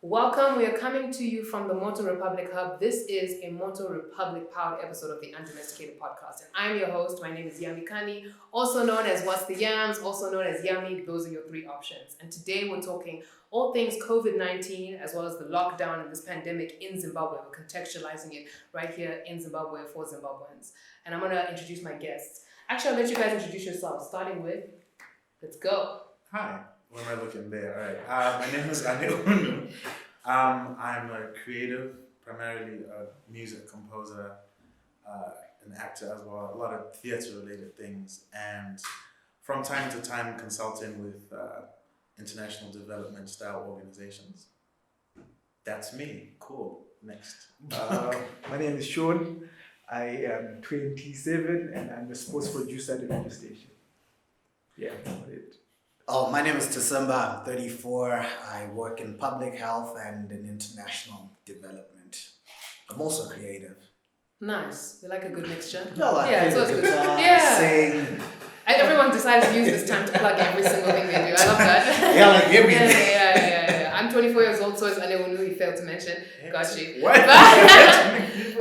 Welcome. We are coming to you from the Moto Republik Hub. This is a Moto Republik powered episode of the Undomesticated Podcast. And I'm your host. My name is Yami Kani, also known as What's the Yams, also known as Yami. Those are your three options. And today we're talking all things COVID-19 as well as the lockdown and this pandemic in Zimbabwe. We're contextualizing it right here in Zimbabwe for Zimbabweans. And I'm going to introduce my guests. Actually, I'll let you guys introduce yourselves, starting with, let's go. Hi. What am I looking there? All right. My name is Anu. I'm a creative, primarily a music composer, an actor as well, a lot of theatre-related things, and from time to time consulting with international development style organizations. That's me. Cool. Next. My name is Sean. I am 27 and I'm a sports producer at the radio station. Yeah, that's it. Oh, my name is December. I'm 34. I work in public health and in international development. I'm also creative. Nice. You like a good mixture? No, I yeah, play it's the good. guitar, Yeah. sing. Everyone decided to use this time to plug every single thing they do. I love that. Yeah, like everything. Yeah. I'm 24 years old, so it's Anu he failed to mention. Got you. What?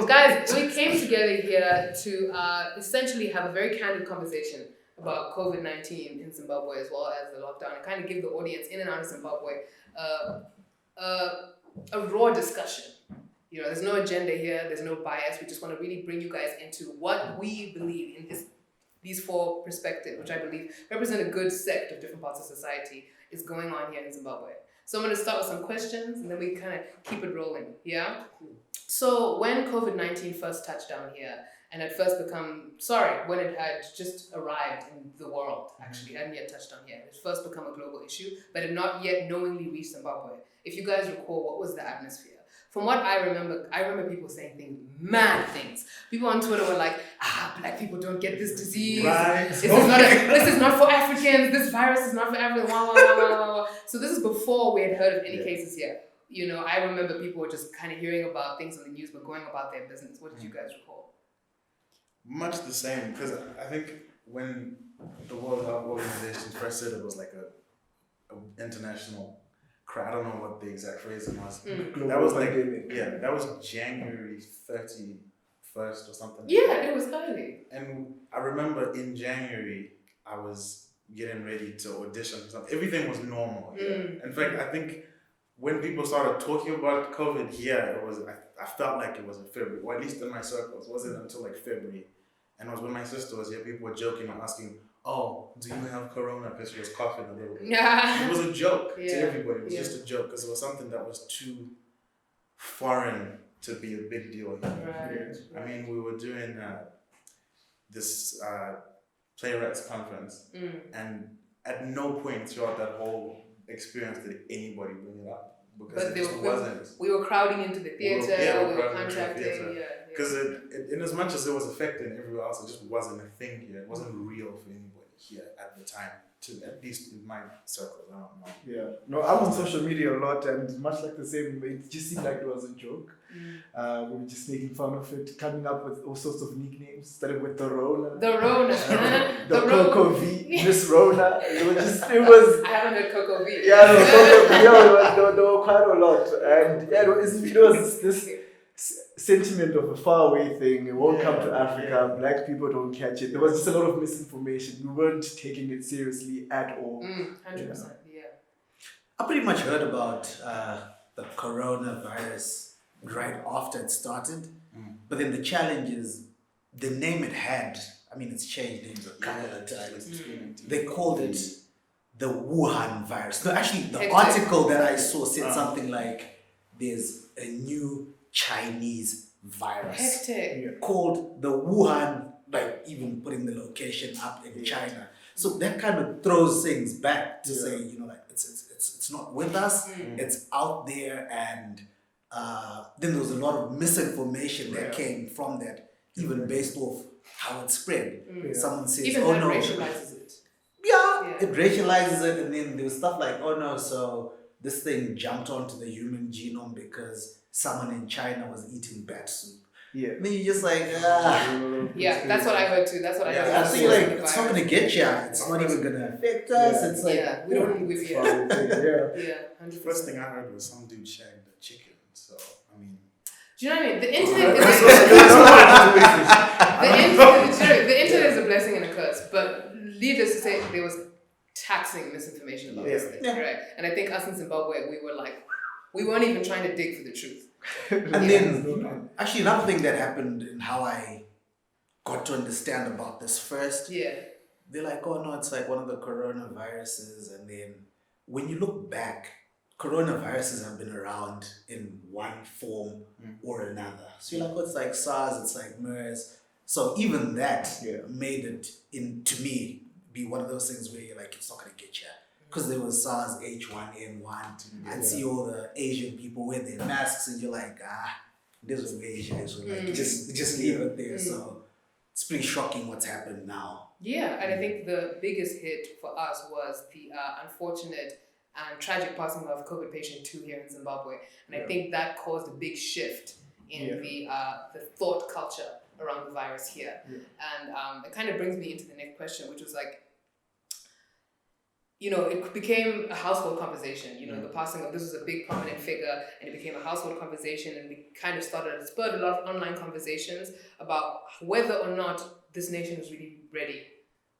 Guys, we came together here to essentially have a very candid conversation about COVID-19 in Zimbabwe as well as the lockdown, and kind of give the audience in and out of Zimbabwe a raw discussion. You know, there's no agenda here, there's no bias. We just want to really bring you guys into what we believe in these four perspectives, which I believe represent a good sect of different parts of society, is going on here in Zimbabwe. So I'm going to start with some questions and then we kind of keep it rolling, yeah? So when COVID-19 first touched down here, and had first when it had just arrived in the world, actually, hadn't yet touched on here. It had first become a global issue, but had not yet knowingly reached Zimbabwe. If you guys recall, what was the atmosphere? From what I remember people saying mad things. People on Twitter were like, black people don't get this disease. Right. This is not for Africans. This virus is not for Africans. So this is before we had heard of any cases here. You know, I remember people were just kind of hearing about things on the news, but going about their business. What did you guys recall? Much the same, because I think when the World Health Organization first said it was like a international crowd, I don't know what the exact phrasing was. That was like, that was January 31st or something. Yeah, it was early. And I remember in January, I was getting ready to audition for something. Everything was normal. In fact, I think when people started talking about COVID here, I felt like it was in February, or at least in my circles. It wasn't until like February. And it was when my sister was here, people were joking and asking, oh, do you have corona? Because she was coughing a little bit. It was a joke to everybody. It was just a joke because it was something that was too foreign to be a big deal here. Right. I mean, we were doing this playwrights conference, and at no point throughout that whole experience did anybody bring it up. Because it just wasn't. We were crowding into the theatre, we were contracting. Because in as much as it was affecting everywhere else, it just wasn't a thing here. It wasn't real for anybody here at the time, at least in my circles. I don't know. Yeah. No, I'm on social media a lot and much like the same, it just seemed like it was a joke. We were just making fun of it, coming up with all sorts of nicknames, starting with the Rona. The Rona. The Coco V, Miss Rona. It was. I haven't heard Coco V. Yeah, no, Coco V. Yeah, there were quite a lot. And yeah, it was this sentiment of a faraway thing. It won't come to Africa. Black people don't catch it. There was just a lot of misinformation. We weren't taking it seriously at all. 100%. Yeah. I pretty much heard about the coronavirus right after it started. But then the challenge is the name it had. I mean, it's changed names a couple of times. They called it the Wuhan virus. No, actually, the article that I saw said something like there's a new Chinese virus called the Wuhan, like even putting the location up in China. So that kind of throws things back to say, you know, like it's not with us, it's out there, and then there was a lot of misinformation that came from that, even based off how it spread. Someone says, even oh no, racializes it. Yeah, it racializes it, and then there was stuff like, oh no, so this thing jumped onto the human genome because someone in China was eating bat soup. Yeah. then you're just like, Yeah, that's what I heard too. That's what I heard. I feel like it's not gonna get you. It's not even gonna affect us. Yeah. It's like, Yeah, we don't. We, yeah, Yeah. 100%. First thing I heard was some dude shagged a chicken. So I mean, Do you know what I mean? The internet is the internet is a blessing and a curse. But needless to say, there was taxing misinformation about this thing, right? And I think us in Zimbabwe, we were like, we weren't even trying to dig for the truth. and then actually another thing that happened in how I got to understand about this first, Yeah. they're like, oh no, it's like one of the coronaviruses. And then when you look back, coronaviruses have been around in one form or another. So you're like, oh, it's like SARS, it's like MERS. So even that made it, to me, be one of those things where you're like, it's not going to get you. Because there was SARS, H1N1, and see all the Asian people wear their masks, and you're like, this was Asia, so like, just leave it there. So it's pretty shocking what's happened now. Yeah, and I think the biggest hit for us was the unfortunate and tragic passing of COVID patient 2 here in Zimbabwe. And I think that caused a big shift in the thought culture around the virus here. And it kind of brings me into the next question, which was like, you know, it became a household conversation. You know, the passing of this was a big prominent figure, and it became a household conversation, and we kind of spurred a lot of online conversations about whether or not this nation was really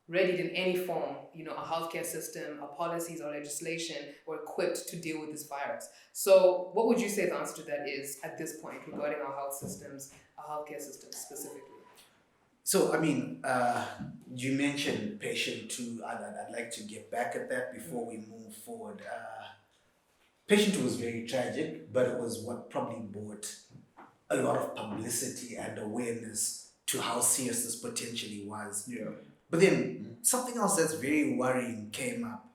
readied in any form, you know, a healthcare system, our policies, our legislation were equipped to deal with this virus. So what would you say the answer to that is at this point regarding our health systems, our healthcare systems specifically? So, I mean, you mentioned patient 2. I'd like to get back at that before we move forward. Patient 2 was very tragic, but it was what probably brought a lot of publicity and awareness to how serious this potentially was. Yeah. But then something else that's very worrying came up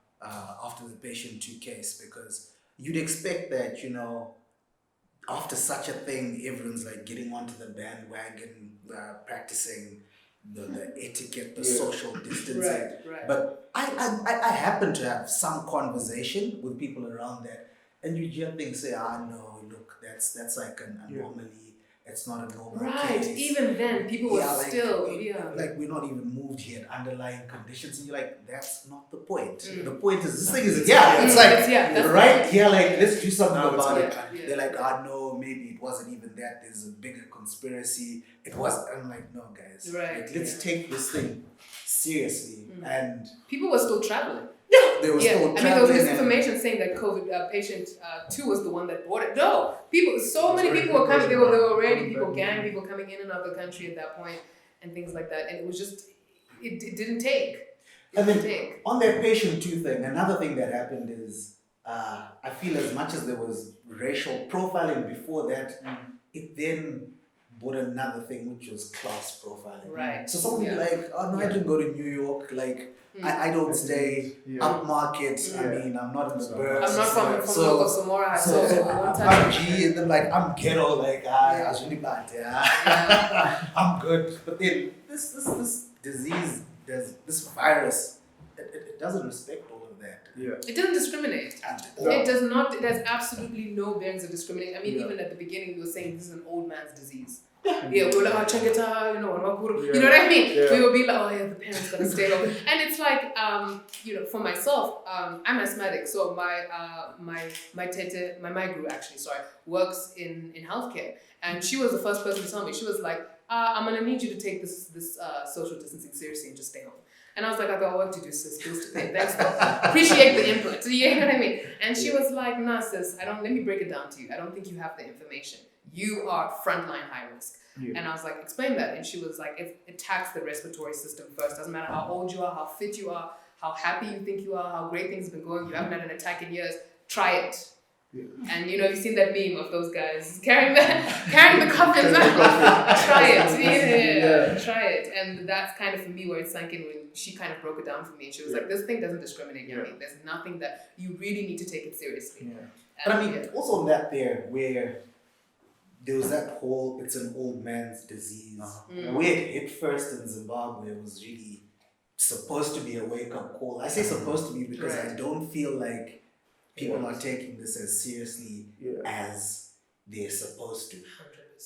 after the patient 2 case, because you'd expect that, you know, after such a thing, everyone's like getting onto the bandwagon, practicing the etiquette, the social distancing. Right. But I happen to have some conversation with people around that, and you hear things say, no, look, that's like an anomaly. It's not a normal Right. case. Even then, people were like, still, like we're not even moved yet, underlying conditions, and you're like, that's not the point. The point is, this thing is, it's like, that's right here, like, let's do something about it. Yeah. They're like, no, maybe it wasn't even that, there's a bigger conspiracy. It was, I'm like, no, guys, like, let's take this thing seriously. And people were still traveling. they were still I mean, there was traveling. misinformation saying that COVID patient 2 was the one that brought it. No, so many people were coming. There were already people coming in and out of the country at that point, and things like that. And it was just, it didn't take. On that patient 2 thing, another thing that happened is, I feel as much as there was racial profiling before that, it then brought another thing, which was class profiling. Right. So someone would be like, oh no, I didn't go to New York, like, I don't stay upmarket. I mean, I'm not in the burbs. I'm not from local Samora. I'm G, and then like, I'm ghetto, like, I was really bad. I'm good. But then this disease, this virus, it doesn't respect all of that. Yeah. It doesn't discriminate. It does not. It has absolutely no bearings of discriminating. I mean, even at the beginning, we were saying this is an old man's disease. We were like, check it out, you know what I mean? Yeah. We would be like, the parents gotta stay home. And it's like, for myself, I'm asthmatic, so my tete, my guru actually, works in healthcare, and she was the first person to tell me. She was like, I'm gonna need you to take this social distancing seriously and just stay home. And I was like, I got work to do, sis, bills to pay. Thanks, appreciate the input. You know what I mean? And she was like, nah, sis, let me break it down to you. I don't think you have the information. You are frontline high risk. Yeah. And I was like, explain that. And she was like, it attacks the respiratory system first. Doesn't matter how old you are, how fit you are, how happy you think you are, how great things have been going. You haven't had an attack in years. Try it. Yeah. And you've seen that meme of those guys carrying the coffins. Try it. Try it. And that's kind of for me where it sank in when she kind of broke it down for me. And she was like, this thing doesn't discriminate. I mean, there's nothing that you really need to take it seriously. Yeah. But I mean, also that where there was that whole, it's an old man's disease. Where it hit first in Zimbabwe was really supposed to be a wake-up call. I say supposed to be because I don't feel like people are taking this as seriously as they're supposed to. 100%.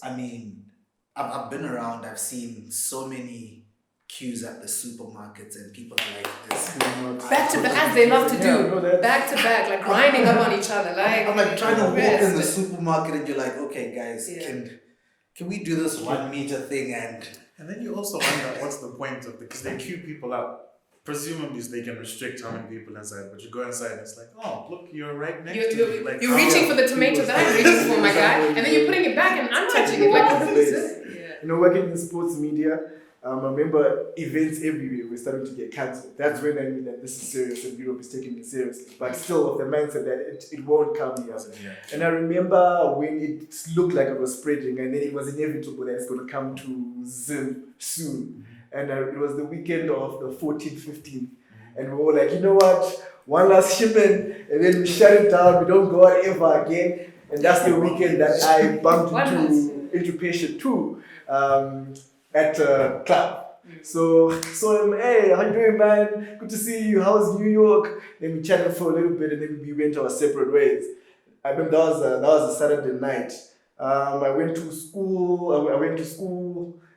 I mean, I've been around. I've seen so many queues at the supermarkets, and people are like this. Back to back, as they love to do. Yeah, Back to back, like grinding up on each other. Like I'm like trying to walk rest. in the supermarket, and you're like, okay, guys, Yeah. can we do this 1 meter thing? And then you also wonder what's the point of because they queue people up. Presumably they can restrict how many people inside, but you go inside and it's like, oh, look, you're right next to me. Like, You're reaching for the tomato that I'm reaching for, my guy, and then you're putting it back and I'm touching it. Like, what is it? Yeah. You know, working in sports media, I remember events everywhere were starting to get cancelled. That's when I knew that this is serious and Europe is taking it seriously. But still, with the mindset that it won't come here. Yeah. And I remember when it looked like it was spreading, and then it was inevitable that it's going to come to Zim soon. And it was the weekend of the 14th, 15th. And we were like, you know what? One last shipment, and then we shut it down. We don't go out ever again. And that's the weekend that I bumped into patient 2 at a club. So him, hey, how you doing, man? Good to see you. How's New York? Then we chatted for a little bit, and then we went our separate ways. I remember that was a Saturday night. I went to school,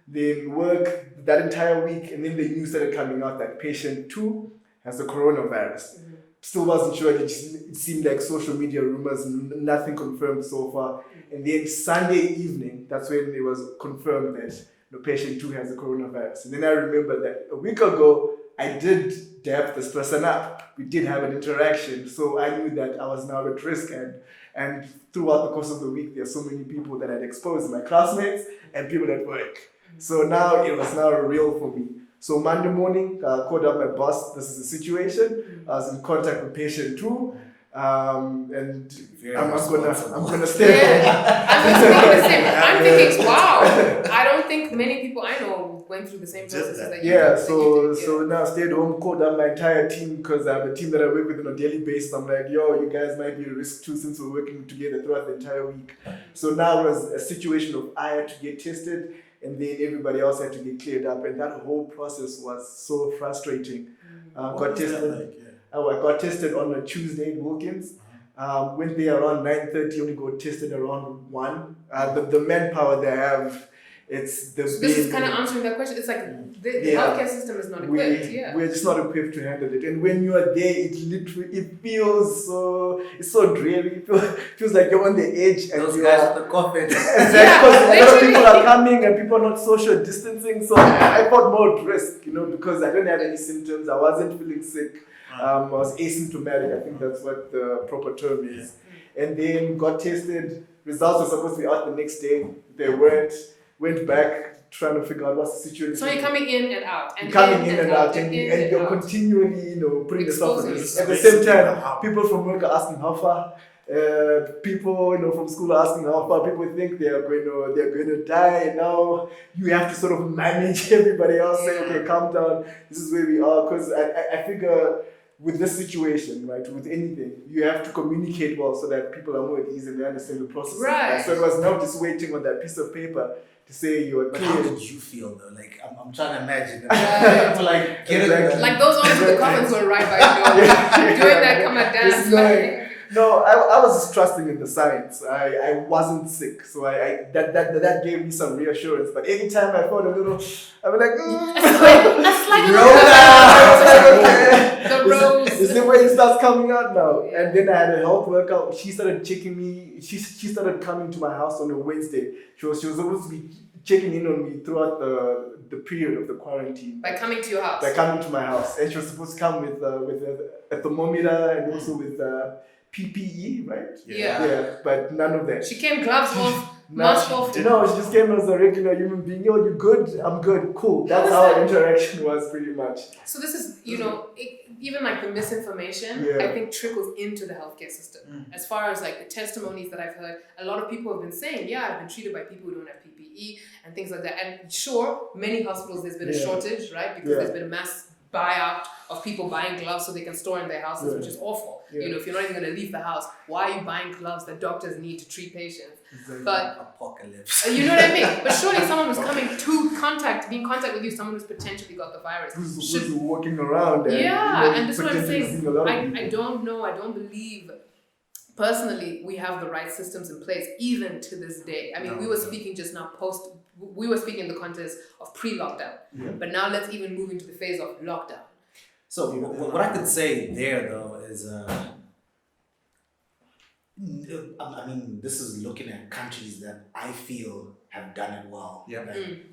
then work that entire week, and then the news started coming out that patient 2 has the coronavirus. Still wasn't sure. It seemed like social media rumors, nothing confirmed so far. And then Sunday evening, that's when it was confirmed that the patient 2 has the coronavirus. And then I remember that a week ago, I did dab this person up. We did have an interaction, so I knew that I was now at risk. And throughout the course of the week, there are so many people that I'd exposed, my classmates and people at work. So now it was now real for me. So Monday morning, called up my boss. This is the situation. I was in contact with patient 2, and I'm gonna stay. Yeah, I'm thinking the same. I'm thinking, wow. I don't think many people I know went through the same processes that you did. So now I stayed home, called up my entire team because I have a team that I work with on a daily basis. I'm like, yo, you guys might be at risk too since we're working together throughout the entire week. So now it was a situation of I had to get tested, and then everybody else had to get cleared up, and that whole process was so frustrating. Got tested. I got tested on a Tuesday in Wilkins. Went there around 9:30. Only got tested around 1. The manpower they have, it's the. So this is kind of answering that question. It's like the healthcare system is not equipped. We're just not equipped to handle it. And when you are there, it feels so. It's so dreary. It feels like you're on the edge. And those guys with the coffin. Exactly, because a lot of people are coming and people are not social distancing. So I felt more at risk, because I don't have any symptoms. I wasn't feeling sick. I was asymptomatic. I think that's what the proper term is. And then got tested. Results were supposed to be out the next day. They weren't. Went back trying to figure out what's the situation. So you're coming in and out. And coming in and out. And you're continually, putting yourself at risk. At the same time, people from work are asking how far. People, from school are asking how far. People think they're going to die. Now you have to sort of manage everybody else. Say, okay, calm down. This is where we are. Because I figure with this situation, right, with anything, you have to communicate well so that people are more at ease and they understand the process. Right. So it was not just waiting on that piece of paper to say you are But clear. how did you feel though? Like I'm trying to imagine. Right. Like those ones with the coffins were right by you. Doing that come and dance. No, I was just trusting in the science. I wasn't sick, so that gave me some reassurance. But anytime I felt a little, I was like, The rose. Is the way it starts coming out now? Yeah. And then I had a health workout. She started checking me. She started coming to my house on a Wednesday. She was supposed to be checking in on me throughout the period of the quarantine. By coming to your house. By coming to my house, and she was supposed to come with a thermometer and also with PPE, right? Yeah, but none of that. She came gloves off, mask off. No, she just came as a regular human being. Yo, you good? I'm good. Cool. That's how our interaction was pretty much. So this is, even like the misinformation, I think trickles into the healthcare system. As far as like the testimonies that I've heard, a lot of people have been saying, I've been treated by people who don't have PPE and things like that. And sure, many hospitals there's been a shortage, right? Because there's been a mass buyout of people buying gloves so they can store in their houses, which is awful. If you're not even going to leave the house, why are you buying gloves that doctors need to treat patients? Exactly. But apocalypse. You know what I mean? But surely someone who's coming to be in contact with you, someone who's potentially got the virus. Who's walking around. And this is what I'm saying. I don't know. I don't believe personally we have the right systems in place even to this day. I mean, we were speaking just now post we were speaking in the context of pre-lockdown. Yeah. But now let's even move into the phase of lockdown. So what I could say there though is, I mean, this is looking at countries that I feel have done it well. Yeah. Like,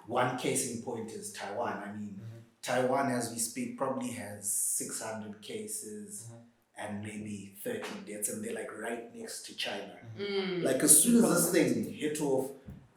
one case in point is Taiwan. I mean, Taiwan, as we speak, probably has 600 cases and maybe 30 deaths, and they're like right next to China. Like as soon as this thing hit off,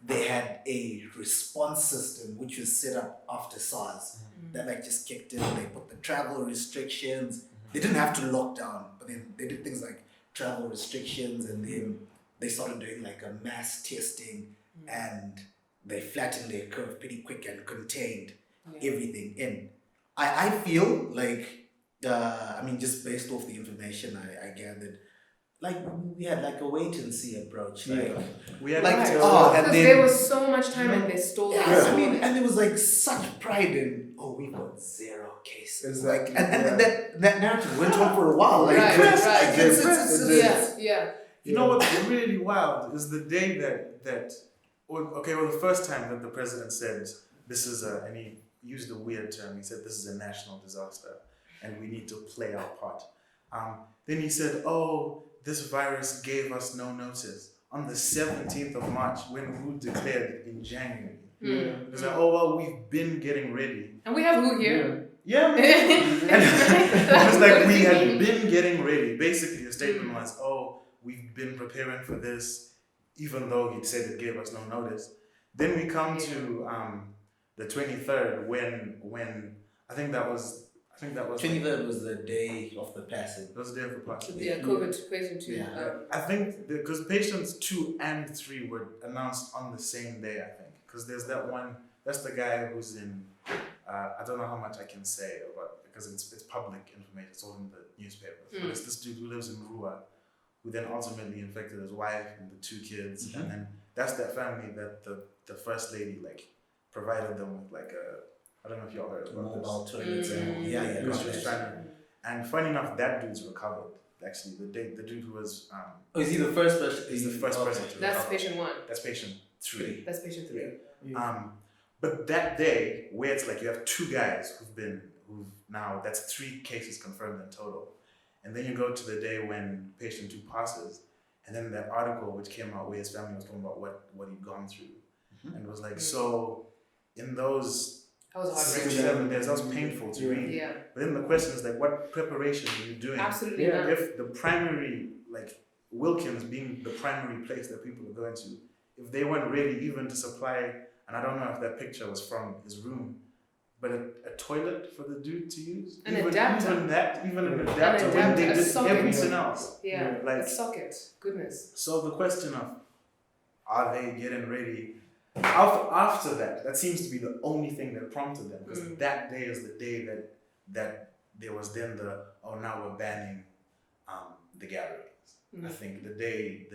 they had a response system which was set up after SARS that like just kicked in. They put the travel restrictions. They didn't have to lock down, but then they did things like travel restrictions, and then they started doing like a mass testing, and they flattened their curve pretty quick and contained everything in. I feel like, I mean, just based off the information I gathered, like we had like a wait and see approach. Like, we had like, and Because then there was so much time and they stole yeah, that. I mean, and there was like such pride in, we've got 0 cases. Exactly. Like, and that narrative went on for a while. Like, Right, right. you know what's really wild is the day that the first time that the president said this is and he used a weird term. He said this is a national disaster and we need to play our part. Then he said, this virus gave us no notice. On the 17th of March, when WHO declared in January, it was like, we've been getting ready. And we have WHO here. Yeah, man. It was like we had been getting ready. Basically, the statement was, we've been preparing for this, even though he said it gave us no notice. Then we come to the 23rd, when I think that was 23rd was the day of the passing. It was the day of the passing. Yeah, COVID patient 2. Yeah. I think because patients 2 and 3 were announced on the same day, I think. Because there's that one, that's the guy who's in, I don't know how much I can say about, because it's public information, it's all in the newspapers. But it's this dude who lives in Rua, who then ultimately infected his wife and the 2 kids. And then that's that family that the first lady like provided them with like I don't know if y'all heard about Mobile this. toilets and She was trying to, and funny enough, that dude's recovered. Actually, the dude who was is he the first person? he's the first person to That's recover. patient 1. That's patient 3. That's patient 3. But that day where it's like you have 2 guys who've now that's 3 cases confirmed in total, and then you go to the day when patient 2 passes, and then that article which came out where his family was talking about what he'd gone through, and it was like so in those. That was hard. 6 or 7 days, that was painful to read. Yeah. But then the question is like, what preparation are you doing? Absolutely not. If the primary, like Wilkins being the primary place that people are going to, if they weren't ready even to supply, and I don't know if that picture was from his room, but a toilet for the dude to use? An even, adapter. Even an adapter when they a did socket. everything else. Yeah, Like, a socket. Goodness. so the question of, are they getting ready? After that seems to be the only thing that prompted them, because that day is the day that there was then now we're banning the gatherings. I think the day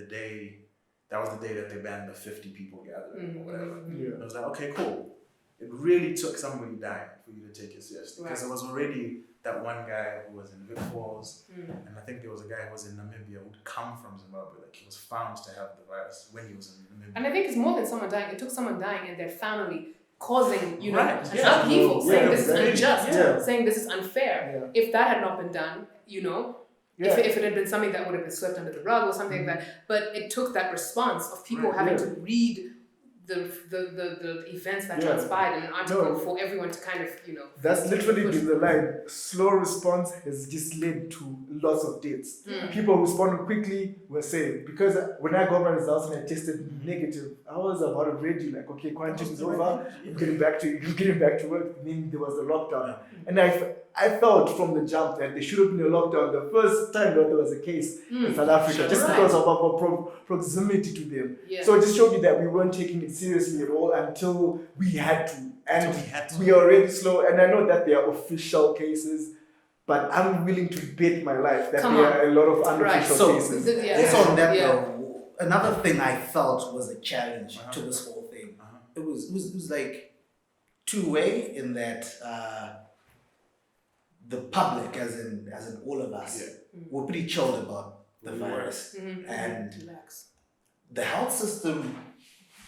that was the day that they banned the 50 people gathering or whatever. I was like, okay, cool. It really took somebody dying for you to take it seriously, because there was already that one guy who was in Vic Falls, and I think there was a guy who was in Namibia who'd come from Zimbabwe. Like he was found to have the virus when he was in Namibia. And I think it's more than someone dying. It took someone dying and their family causing, an Yeah. upheaval, saying this is unjust, Yeah. saying this is unfair. If that had not been done, if it had been something that would have been swept under the rug or something like that, but it took that response of people having to read the events that transpired in an article for everyone to kind of, That's literally been the line. Slow response has just led to lots of deaths. People who responded quickly were saying, because when I got my results and I tested negative, I was about ready, like, okay, quarantine is over, I'm getting back to work. And then there was the lockdown. And I felt from the jump that there should have been a lockdown the first time that there was a case in South Africa, just because of our proximity to them. Yeah. So it just showed you that we weren't taking it seriously at all until we had to. And we had to. we are already slow. And I know that there are official cases, but I'm willing to bet my life that there are a lot of unofficial cases. Also on that though, another thing I felt was a challenge to this whole thing. It was like two-way in that the public, as in all of us, were pretty chilled about the virus, and the health system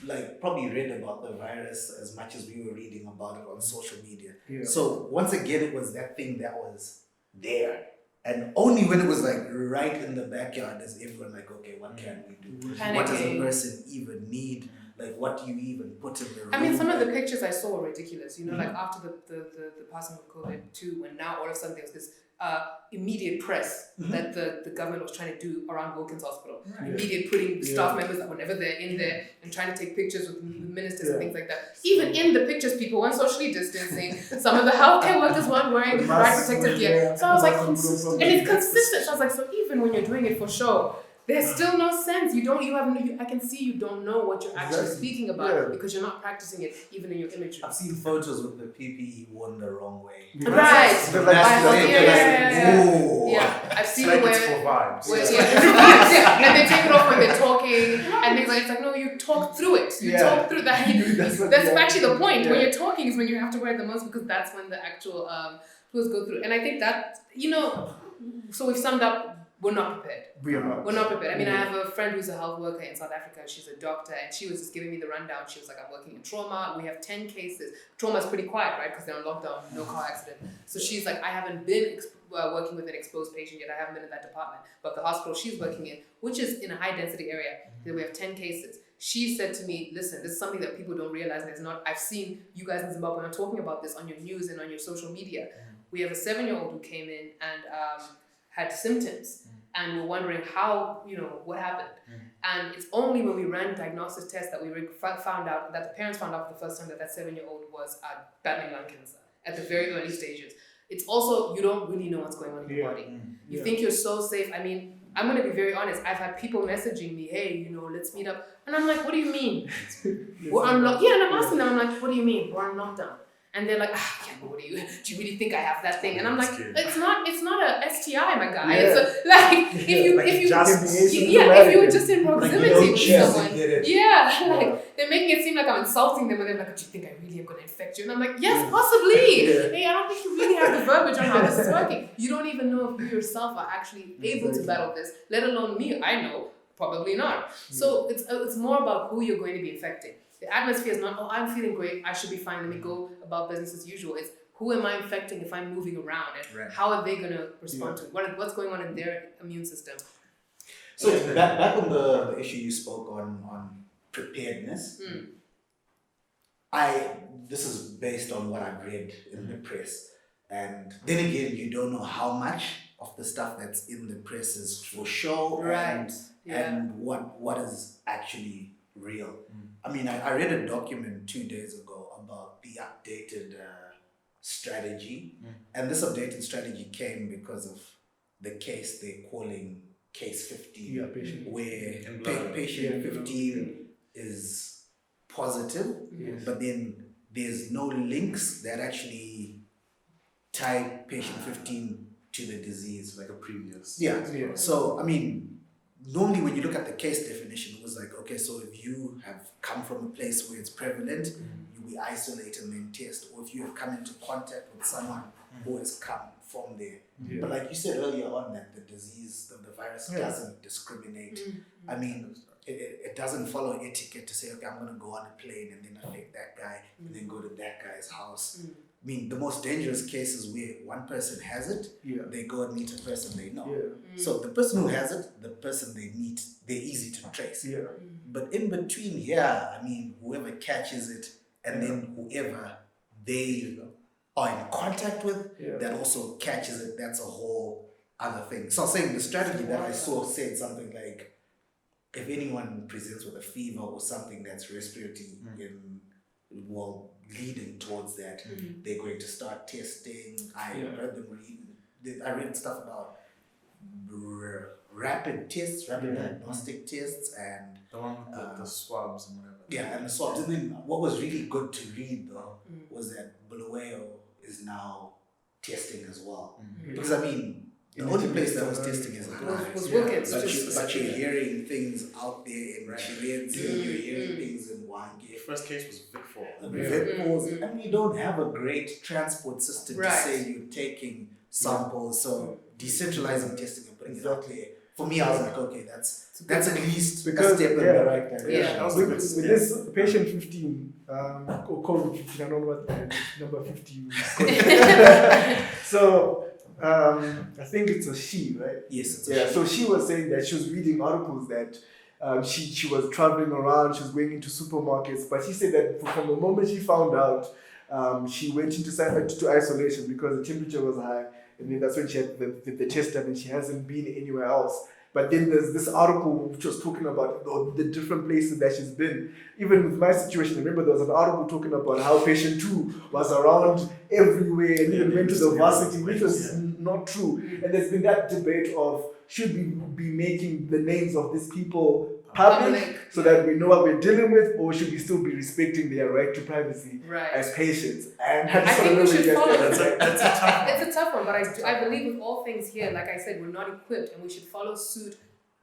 like probably read about the virus as much as we were reading about it on social media. Yeah. So once again, it was that thing that was there. And only when it was like right in the backyard is everyone like, okay, what can we do? What does a Panicking. person even need? Like, what do you even put in the room? I mean, some of the pictures I saw were ridiculous. You know, like after the passing of COVID too, when now all of a sudden there was this immediate press that the government was trying to do around Wilkins Hospital. Yeah. Immediate putting staff members that whenever they're in there and trying to take pictures with ministers and things like that. Even in the pictures, people weren't socially distancing. Some of the healthcare workers weren't wearing the right protective gear. So I was like, and it's consistent. So I was like, so even when you're doing it for show, there's still no sense. I can see you don't know what you're actually speaking about because you're not practicing it even in your imagery. I've seen photos with the PPE worn the wrong way. Right. Ooh. Yeah. I've seen It's like where it's for vibes. and they take it off when they're talking and things like it's like no, you talk through it. You talk through that. That's actually the point. When you're talking is when you have to wear the most because that's when the actual fluids go through. And I think that so we've summed up. We're not prepared. We're not prepared. I mean, I have a friend who's a health worker in South Africa. She's a doctor, and she was just giving me the rundown. She was like, I'm working in trauma. We have 10 cases. Trauma's pretty quiet, right? Because they're on lockdown, no car accident. So she's like, I haven't been working with an exposed patient yet. I haven't been in that department. But the hospital she's working in, which is in a high-density area, we have 10 cases. She said to me, listen, this is something that people don't realize. I've seen you guys in Zimbabwe are talking about this on your news and on your social media. We have a 7-year-old who came in and had symptoms. And we're wondering how, what happened. And it's only when we ran diagnosis tests that we found out, that the parents found out for the first time that 7-year-old was battling lung cancer at the very early stages. It's also, you don't really know what's going on in your body. You think you're so safe. I mean, I'm going to be very honest. I've had people messaging me, hey, let's meet up. And I'm like, what do you mean? We're on lockdown. Yeah, and I'm asking them, I'm like, what do you mean? We're on lockdown. And they're like, but do you really think I have that thing? And I'm like, it's not a STI, my guy. Yeah. It's if you were just in proximity with someone. They're making it seem like I'm insulting them, and they're like, do you think I really am going to infect you? And I'm like, yes, possibly. Hey, I don't think you really have the verbiage on how this is working. You don't even know if you yourself are actually able to battle this, let alone me. I know, probably not. So it's more about who you're going to be infecting. The atmosphere is not, I'm feeling great, I should be fine, let me go about business as usual. It's who am I infecting if I'm moving around and how are they going to respond to it? What's going on in their immune system? So back on the issue you spoke on preparedness, this is based on what I've read in the press. And then again, you don't know how much of the stuff that's in the press is for show and what is actually real. I mean, I read a document 2 days ago about the updated strategy. And this updated strategy came because of the case they're calling case 15, where patient 15 is positive, but then there's no links that actually tie patient 15 to the disease. Like a previous. So, I mean, normally when you look at the case definition, it was like, okay, so if you have come from a place where it's prevalent, we isolate and then test, or if you have come into contact with someone who has come from there. But like you said earlier on, that the disease, the virus doesn't discriminate. I mean, it doesn't follow etiquette to say, okay, I'm going to go on a plane and then affect that guy and then go to that guy's house. I mean, the most dangerous case is where one person has it, they go and meet a person they know. So the person who has it, the person they meet, they're easy to trace. But in between here, I mean, whoever catches it and then whoever they are in contact with, that also catches it, that's a whole other thing. So I was saying the strategy that I saw said something like, if anyone presents with a fever or something that's respiratory leading towards that, they're going to start testing. I heard them I read stuff about rapid diagnostic tests, and the one with the swabs and whatever. Yeah, and the swabs. And then what was really good to read though was that Bulawayo is now testing as well. Because I mean, the only place that was testing is was Wilkins. But you're hearing things out there in Chileans, you're hearing things in Wange. The first case was Vic and we don't have a great transport system to say you're taking samples. So decentralizing testing and putting it out there for me, I was like, okay, that's at least Because, a step in yeah. the right direction. Yeah. That was a With good with step. this patient 15, or COVID 15, I don't know what the number 50 is. So, I think it's a she, right? Yes, it's a Yeah, she. so she was saying that she was reading articles that she was traveling around, she was going into supermarkets, but she said that from the moment she found out, she went into isolation because the temperature was high, and then that's when she had the test done, and she hasn't been anywhere else. But then there's this article which was talking about the different places that she's been. Even with my situation, I remember there was an article talking about how patient 2 was around everywhere and even went to the varsity, which was not true. And there's been that debate of should we be making the names of these people public so that we know what we're dealing with, or should we still be respecting their right to privacy Right. as patients? And I think we should follow That's a tough one. It's a tough one, but I believe with all things here, like I said, we're not equipped, and we should follow suit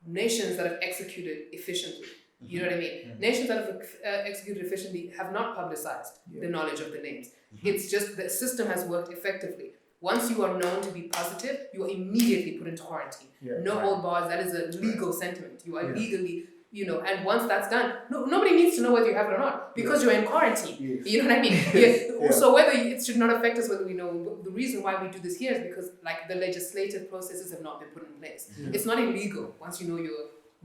nations that have executed efficiently. You know what I mean? Nations that have executed efficiently have not publicized the knowledge of the names. It's just the system has worked effectively. Once you are known to be positive, you are immediately put into quarantine. No hold bars. That is a legal sentiment. You are legally, and once that's done, nobody needs to know whether you have it or not because you're in quarantine. You know what I mean? So whether it should not affect us whether we know. The reason why we do this here is because the legislative processes have not been put in place. It's not illegal once you know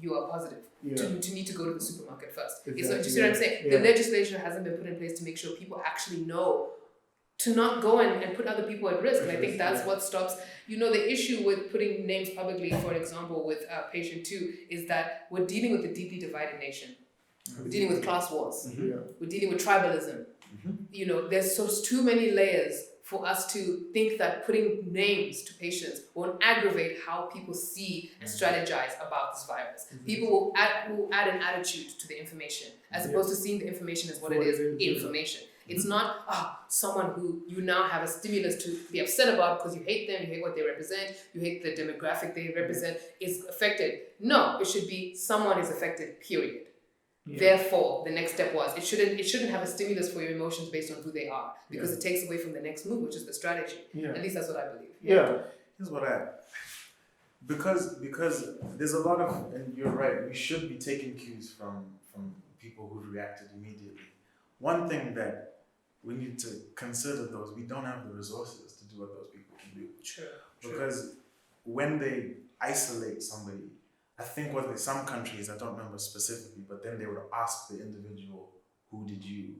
you are positive to need to go to the supermarket first. Do you see what I'm saying? The legislation hasn't been put in place to make sure people actually know to not go and put other people at risk. And I think that's what stops, the issue with putting names publicly, for example, with patient 2, is that we're dealing with a deeply divided nation. We're dealing with class wars. We're dealing with tribalism. There's too many layers for us to think that putting names to patients won't aggravate how people see and strategize about this virus. People will add an attitude to the information as opposed to seeing the information as what it is, information. It's not someone who you now have a stimulus to be upset about because you hate them, you hate what they represent, you hate the demographic they represent, is affected. No, it should be someone is affected, period. Therefore, the next step was it shouldn't have a stimulus for your emotions based on who they are because it takes away from the next move, which is the strategy. At least that's what I believe. Here's what because there's a lot of, and you're right, we should be taking cues from people who reacted immediately. One thing that we need to consider we don't have the resources to do what those people can do. True. Because when they isolate somebody, I think some countries, I don't remember specifically, but then they would ask the individual, who did you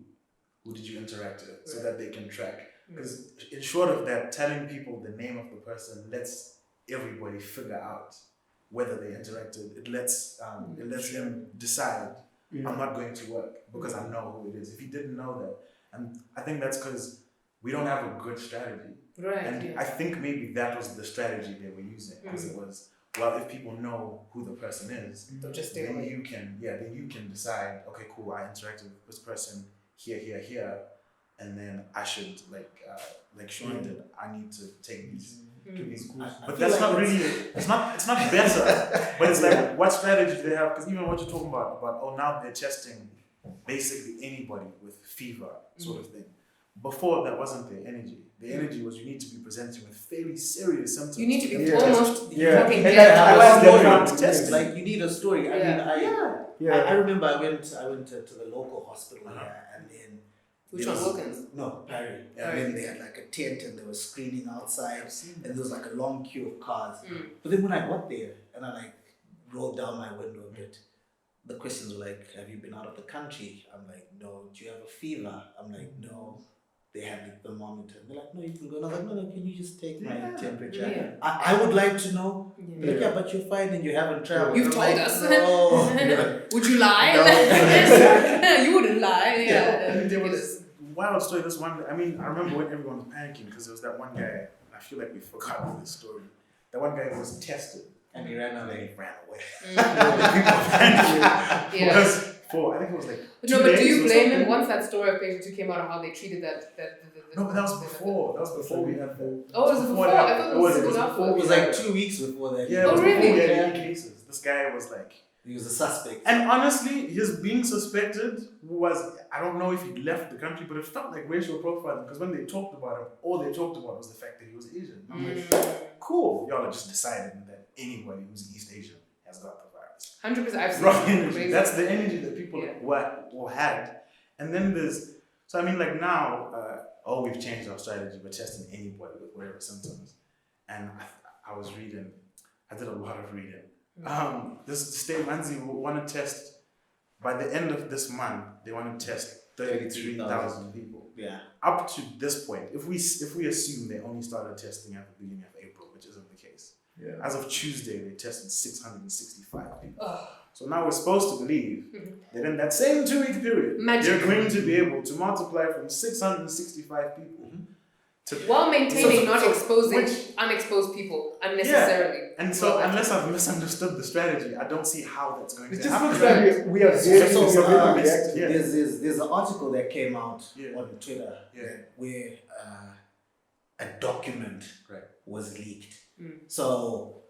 interact with, so that they can track. Because in short of that, telling people the name of the person lets everybody figure out whether they interacted. It lets them decide, I'm not going to work because I know who it is. If you didn't know that, and I think that's because we don't have a good strategy. Right. And I think maybe that was the strategy they were using, because it was, well, if people know who the person is, They'll just stay then away. you can decide, okay, cool, I interacted with this person here, and then I should, like Sean did, I need to take these to these schools. But that's not really, it's not better, but it's like, what strategy do they have? Because even what you're talking about, now they're testing basically anybody with fever sort of thing. Before, that wasn't their energy. The energy was you need to be presenting with fairly serious symptoms. You need to be Yeah. almost fucking And dead. I like that. Testing. Like, you need a story. I mean, I remember I went to the local hospital here, and then Which one, Wilkins? No, Perry. Yeah. And then they had like a tent and they were screening outside, and there was like a long queue of cars. But then when I got there and I rolled down my window a bit, the questions were like, have you been out of the country? I'm like, no. Do you have a fever? I'm like, no. They had the thermometer. They're like, no, you can go. And I was like, no, can you just take my temperature? Yeah. I would like to know. Like, but you're fine and you haven't traveled. You've I'm told like, us. No. Would you lie? No. You wouldn't lie. There was wild story. This one, I remember when everyone was panicking because there was that one guy. I feel like we forgot this story. That one guy was tested And he ran away. He ran away. Yeah. I think it was like. No, 2 but do days you or blame something. him once that story of patient 2 came out of how they treated that? No, but that was before. That was before we had the. Oh, was it before? I thought it was soon after. It was like 2 weeks before that. Yeah, Oh, it was really? before we had any cases. This guy was like. He was a suspect. And honestly, his being suspected was, I don't know if he left the country, but it felt like racial profiling, because when they talked about him, all they talked about was the fact that he was Asian. I'm like, cool, y'all are just deciding that anybody who's East Asian has got the virus. 100%. I've seen Raw it. energy. Crazy. That's the energy that people Yeah. were had. And then there's, so I mean, like now, we've changed our strategy. We're testing anybody with whatever symptoms. And I was reading, I did a lot of reading. This state Manzi will want to test, by the end of this month, they want to test 33,000 people. Yeah. Up to this point, if we assume they only started testing at the beginning of April, which isn't the case. Yeah. As of Tuesday, they tested 665 people. Ugh. So now we're supposed to believe that in that same 2-week period, Magic. you're going to be able to multiply from 665 people to... While maintaining not exposing which- unexposed people unnecessarily. And so Well, unless I've misunderstood the strategy, I don't see how that's going It to just happen. looks like we are very, So, we are very yeah. reactive. there's an article that came out Yeah. on Twitter Yeah. where a document Right. was leaked. Mm. So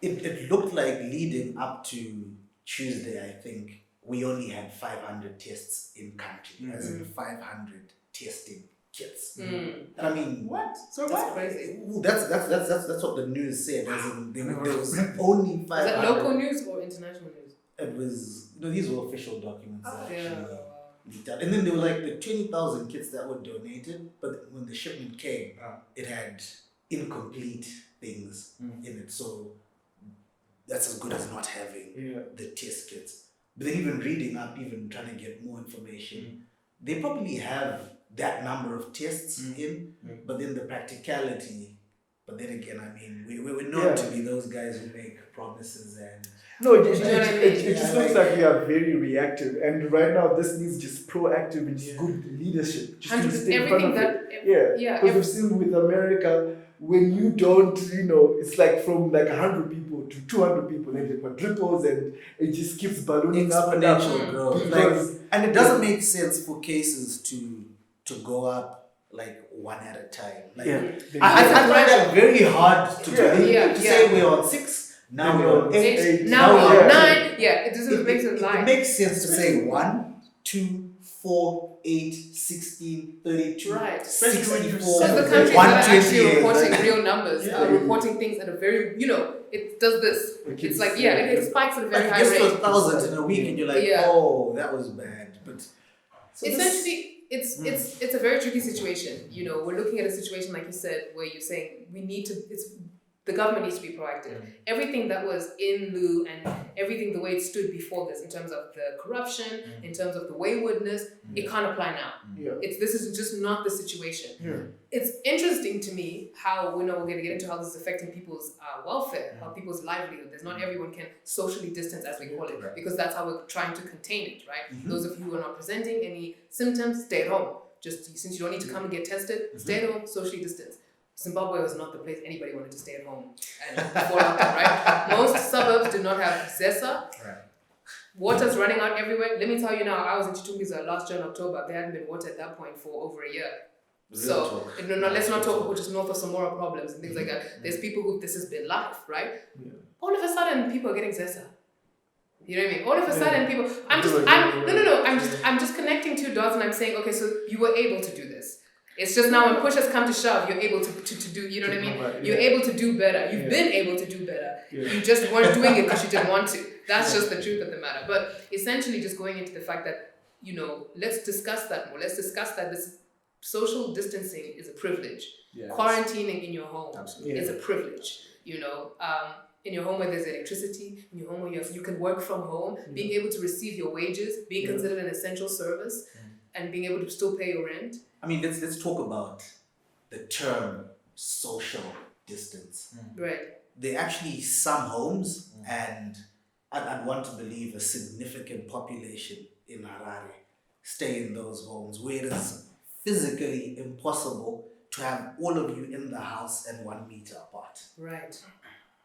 it looked like leading up to Tuesday, I think, we only had 500 tests in country, as in 500 testing kits. Mm. And I mean, What? So That's what? crazy. that's what the news said. As in, there was only 500. Is that local news or international news? It was, these were official documents that Yeah. actually leaked out. And then there were like the 20,000 kits that were donated, but when the shipment came, it had incomplete things in it. So that's as good as not having the test kits. But then even reading up, even trying to get more information, they probably have that number of tests in, but then the practicality. But then again, I mean, we're known to be those guys who make promises and... No, it You know what I mean? just looks like we are very reactive, and right now this needs just proactive and just good leadership. Just to 100%. stay in front Everything of that. it. Yeah. Because we've seen with America, when you don't, it's like from like 100 people to 200 people, and it quadruples, and it just keeps ballooning up and up. Exponential growth. Because And it doesn't make sense for cases to go up like one at a time. Like, I find that very hard to do. Yeah, To yeah. say we're on 6, now we're on 8. Eight. Now Now we're we're on on 9. Yeah, it doesn't make sense. It makes sense to say 1, 2, 4, 8, 16, 32, Right. 64, Because the countries that are actually 128. reporting Like, real numbers are reporting things at a very, it does this. It's like, it spikes at a very like high gets to rate. 1,000 in a week, and you're like, Yeah. oh, that was bad. But so Essentially, it's a very tricky situation. We're looking at a situation, like you said, where you're saying the government needs to be proactive. Everything that was in lieu and everything the way it stood before this, in terms of the corruption, in terms of the waywardness, it can't apply now. This is just not the situation. It's interesting to me how we're going to get into how this is affecting people's welfare, how people's livelihood. Not everyone can socially distance, as we call it, because that's how we're trying to contain it, right? Those of you who are not presenting any symptoms, stay at home. Just since you don't need to come and get tested, stay at home, socially distance. Zimbabwe was not the place anybody wanted to stay at home and fall out there, right? Most suburbs do not have ZESA. Right. Water's running out everywhere. Let me tell you now, I was in Chitumbiza last year in October. There hadn't been water at that point for over a year. So, let's not talk about just north of Samora problems and things like that. There's people who this has been life, right? All of a sudden, people are getting ZESA. You know what I mean? All of a sudden, people. I'm just connecting 2 dots and I'm saying, okay, so you were able to do this. It's just now when push has come to shove, you're able to do, you know what I mean? You're able to do better. You've been able to do better. You just weren't doing it because you didn't want to. That's just the truth of the matter. But essentially just going into the fact that, let's discuss that more. Let's discuss that this social distancing is a privilege. Quarantining in your home is a privilege. In your home where there's electricity, in your home where you can work from home, being able to receive your wages, being considered an essential service, and being able to still pay your rent. I mean, let's talk about the term social distance. Right. There are actually some homes, and I'd want to believe a significant population in Harare stay in those homes where it is physically impossible to have all of you in the house and 1 meter apart. Right.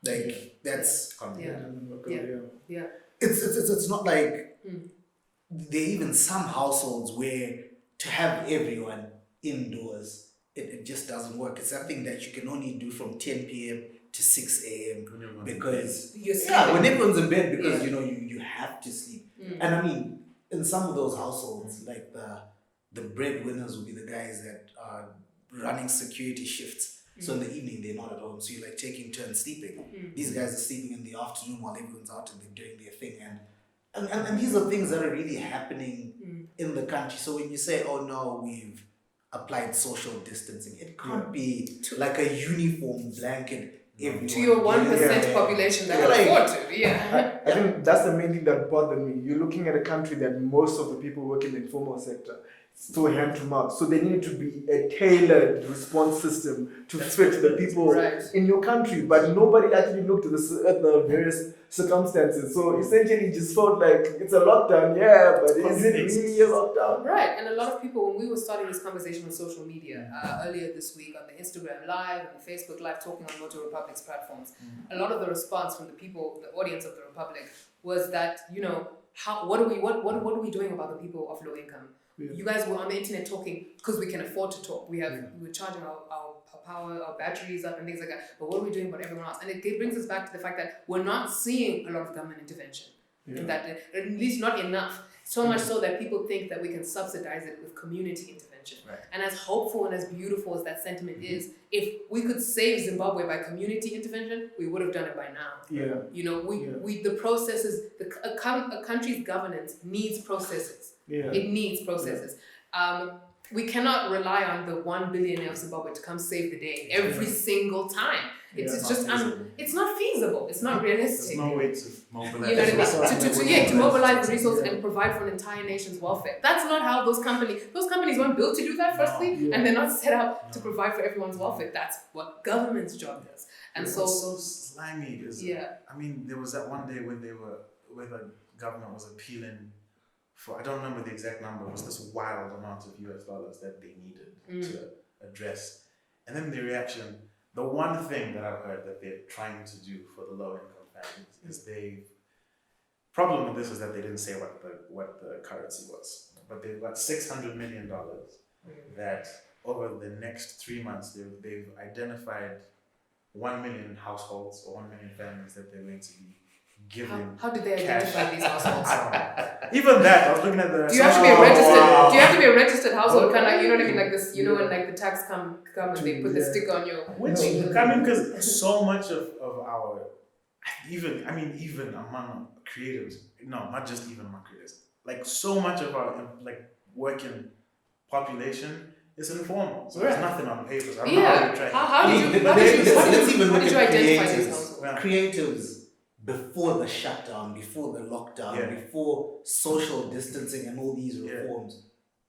Like that's Yeah. it's not like there are even some households where to have everyone indoors, it just doesn't work. It's something that you can only do from 10 p.m. to 6 a.m. because when everyone's in bed, because you have to sleep. And I mean, in some of those households, like the breadwinners will be the guys that are running security shifts. So in the evening, they're not at home. So you're like taking turns sleeping. These guys are sleeping in the afternoon while everyone's out and they're doing their thing. And these are things that are really happening in the country. So when you say, oh no, we've applied social distancing, it can't be like a uniform blanket. To your 1% population that can afford to, I think that's the main thing that bothered me. You're looking at a country that most of the people work in the informal sector, still hand to mouth. So there needed to be a tailored response system to fit the people in your country. But nobody actually looked at the various circumstances. So essentially, it just felt like it's a lockdown, but is it really a lockdown? Right, and a lot of people, when we were starting this conversation on social media earlier this week on the Instagram Live and the Facebook Live, talking on Moto Republic's platforms, a lot of the response from the people, the audience of the Republic, was that, what are we doing about the people of low income? Yeah. You guys were on the internet talking because we can afford to talk. We were charging our power, our batteries up and things like that. But what are we doing about everyone else? And it brings us back to the fact that we're not seeing a lot of government intervention. In that, at least not enough. So much so that people think that we can subsidize it with community intervention. Right. And as hopeful and as beautiful as that sentiment is, if we could save Zimbabwe by community intervention, we would have done it by now. The processes, a country's governance needs processes. It needs processes. We cannot rely on the 1 billionaire of Zimbabwe to come save the day every single time. It's just it's not feasible. It's not realistic. There's no way to mobilize. You know what I mean? To mobilize the resources and provide for an entire nation's welfare. That's not how those companies weren't built to do that. Firstly, and they're not set up to provide for everyone's welfare. That's what government's job is. And what's so slimy is I mean, there was that one day when where the government was appealing for, I don't remember the exact number, it was this wild amount of US dollars that they needed to address. And then the reaction, the one thing that I've heard that they're trying to do for the low income families is problem with this is that they didn't say what the currency was. But they've got $600 million that over the next 3 months they've identified 1 million households or 1 million families that they're going to be giving. How did they identify these households? I don't know. Even that, I was looking at the. Do you have to be a registered? Do you have to be a registered household? Kind of, you know what I mean, like this. You know, when like the tax come and they put the sticker on your. Because so much of our, even among creatives, no, not just even among creatives, like so much of our working population is informal. So there's nothing on paper. So I don't know how you track. Let's even look at identify these households? Creatives. Before the shutdown, before the lockdown, before social distancing and all these reforms,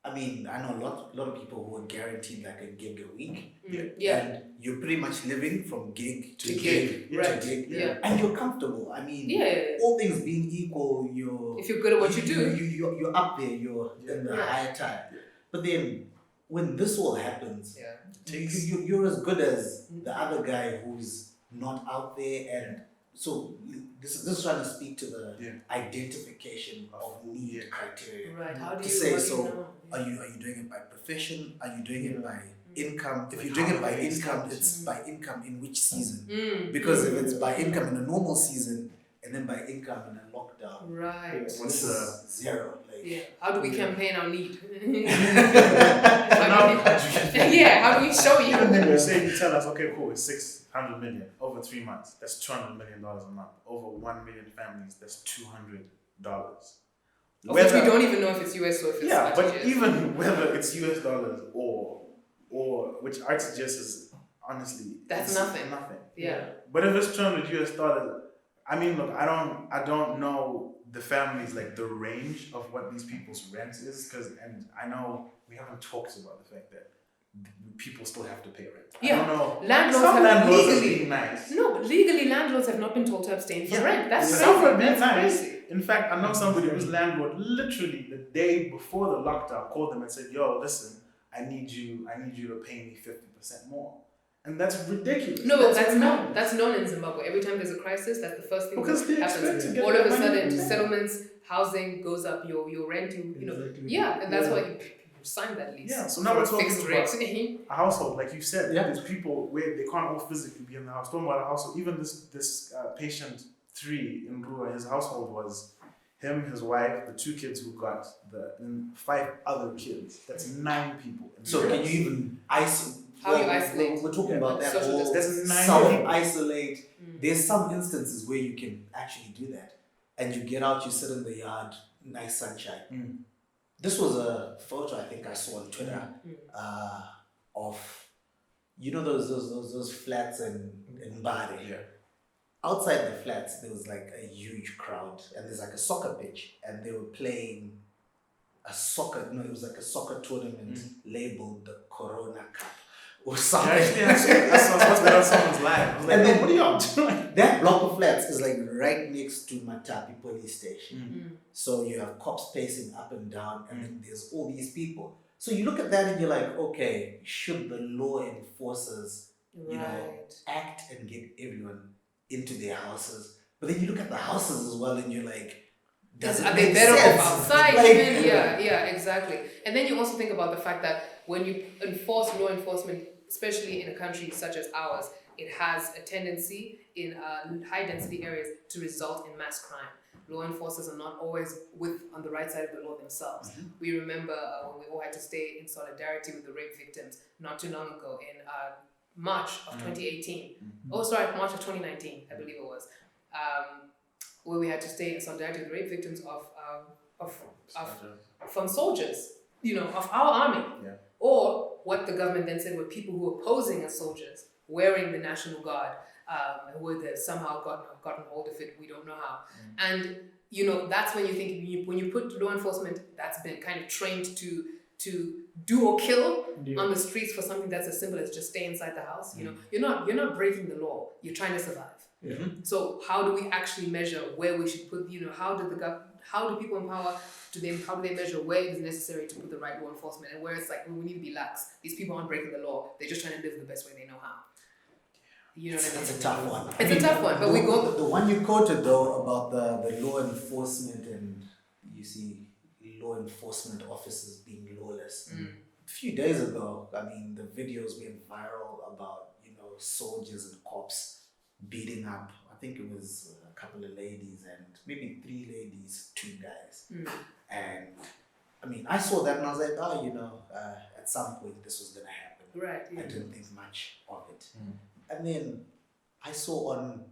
I mean, I know a lot of people who are guaranteed like a gig a week. And you're pretty much living from gig to gig. And you're comfortable. I mean, all things being equal, if you're good at what you do, you're up there, you're in the higher tide. But then when this all happens, you're as good as the other guy who's not out there. And so this is trying to speak to the identification of need criteria. Right. How do to you say so? Are you doing it by profession? Are you doing it by income? If you're doing it by income, it's by income in which season? Because if it's by income in a normal season and then by income in a lockdown, right? What's zero? How do we campaign our need? How do we show you? Even then you tell us, okay, cool, it's 600 million over 3 months. That's $200 million a month. Over 1 million families, that's $200. Which we don't even know if it's US or if it's but even whether it's US dollars or which I suggest is honestly that's nothing. Yeah. But if it's $200 US, I mean, look, I don't know the families, like the range of what these people's rent is, and I know we haven't talked about the fact that people still have to pay rent. I don't know. Landlords are being nice. No, but legally landlords have not been told to abstain from rent. That's crazy. Some are being nice. In fact, I know somebody whose landlord literally the day before the lockdown called them and said, "Yo, listen, I need you to pay me 50% more." And that's ridiculous. No, but that's known in Zimbabwe. Every time there's a crisis, that's the first thing that happens. All of a sudden, settlements, housing goes up, your rent, and that's why you sign that lease. Yeah, so now we're talking about a household, like you said. There's people where they can't all physically be in the house. Talking about a household, even this patient 3 in Rua, his household was him, his wife, the 2 kids who got and 5 other kids. That's 9 people. So can you even How you isolate. We're talking about that Social whole distance. self-isolate. There's some instances where you can actually do that. And you get out, you sit in the yard, nice sunshine. This was a photo I think I saw on Twitter of, you know, those flats in Bari. Yeah. Outside the flats, there was like a huge crowd, and there's like a soccer pitch, and they were playing it was like a soccer tournament labeled the Corona Cup or something. Actually, I saw that on someone's live. I was like, And then- what are y'all doing? That block of flats is like right next to Matapi police station. So you have cops pacing up and down, and then there's all these people. So you look at that and you're like, okay, should the law enforcers, you know, act and get everyone into their houses? But then you look at the houses as well, and you're like, does it Are they make better sense? off outside? Like- Even? Yeah, exactly. And then you also think about the fact that when you enforce law enforcement, especially in a country such as ours, it has a tendency in high density areas to result in mass crime. Law enforcers are not always on the right side of the law themselves. We remember when we all had to stay in solidarity with the rape victims not too long ago in March of 2018. Oh, sorry, March of 2019, I believe it was. Where we had to stay in solidarity with rape victims from soldiers, you know, of our army. Yeah. Or what the government then said were people who were posing as soldiers, wearing the National Guard, who had somehow gotten hold of it, we don't know how. And, you know, that's when you think, when you put law enforcement that's been kind of trained to do or kill on the streets for something that's as simple as just stay inside the house, you know, you're not breaking the law, you're trying to survive. So how do we actually measure where we should put, you know, how do people in power, how do they measure where it is necessary to put the right law enforcement, and where it's like, we need to be lax. These people aren't breaking the law, they're just trying to live the best way they know how. You know what I mean? That's a tough one. It's a tough one, but we go. The one you quoted though about the law enforcement, and you see law enforcement officers being lawless. A few days ago, I mean, the videos went viral about, you know, soldiers and cops beating up, I think it was a couple of ladies and maybe 3 ladies, 2 guys. And I mean, I saw that and I was like, oh, you know, at some point this was gonna happen. Right. Yeah. I didn't think much of it. And then I saw on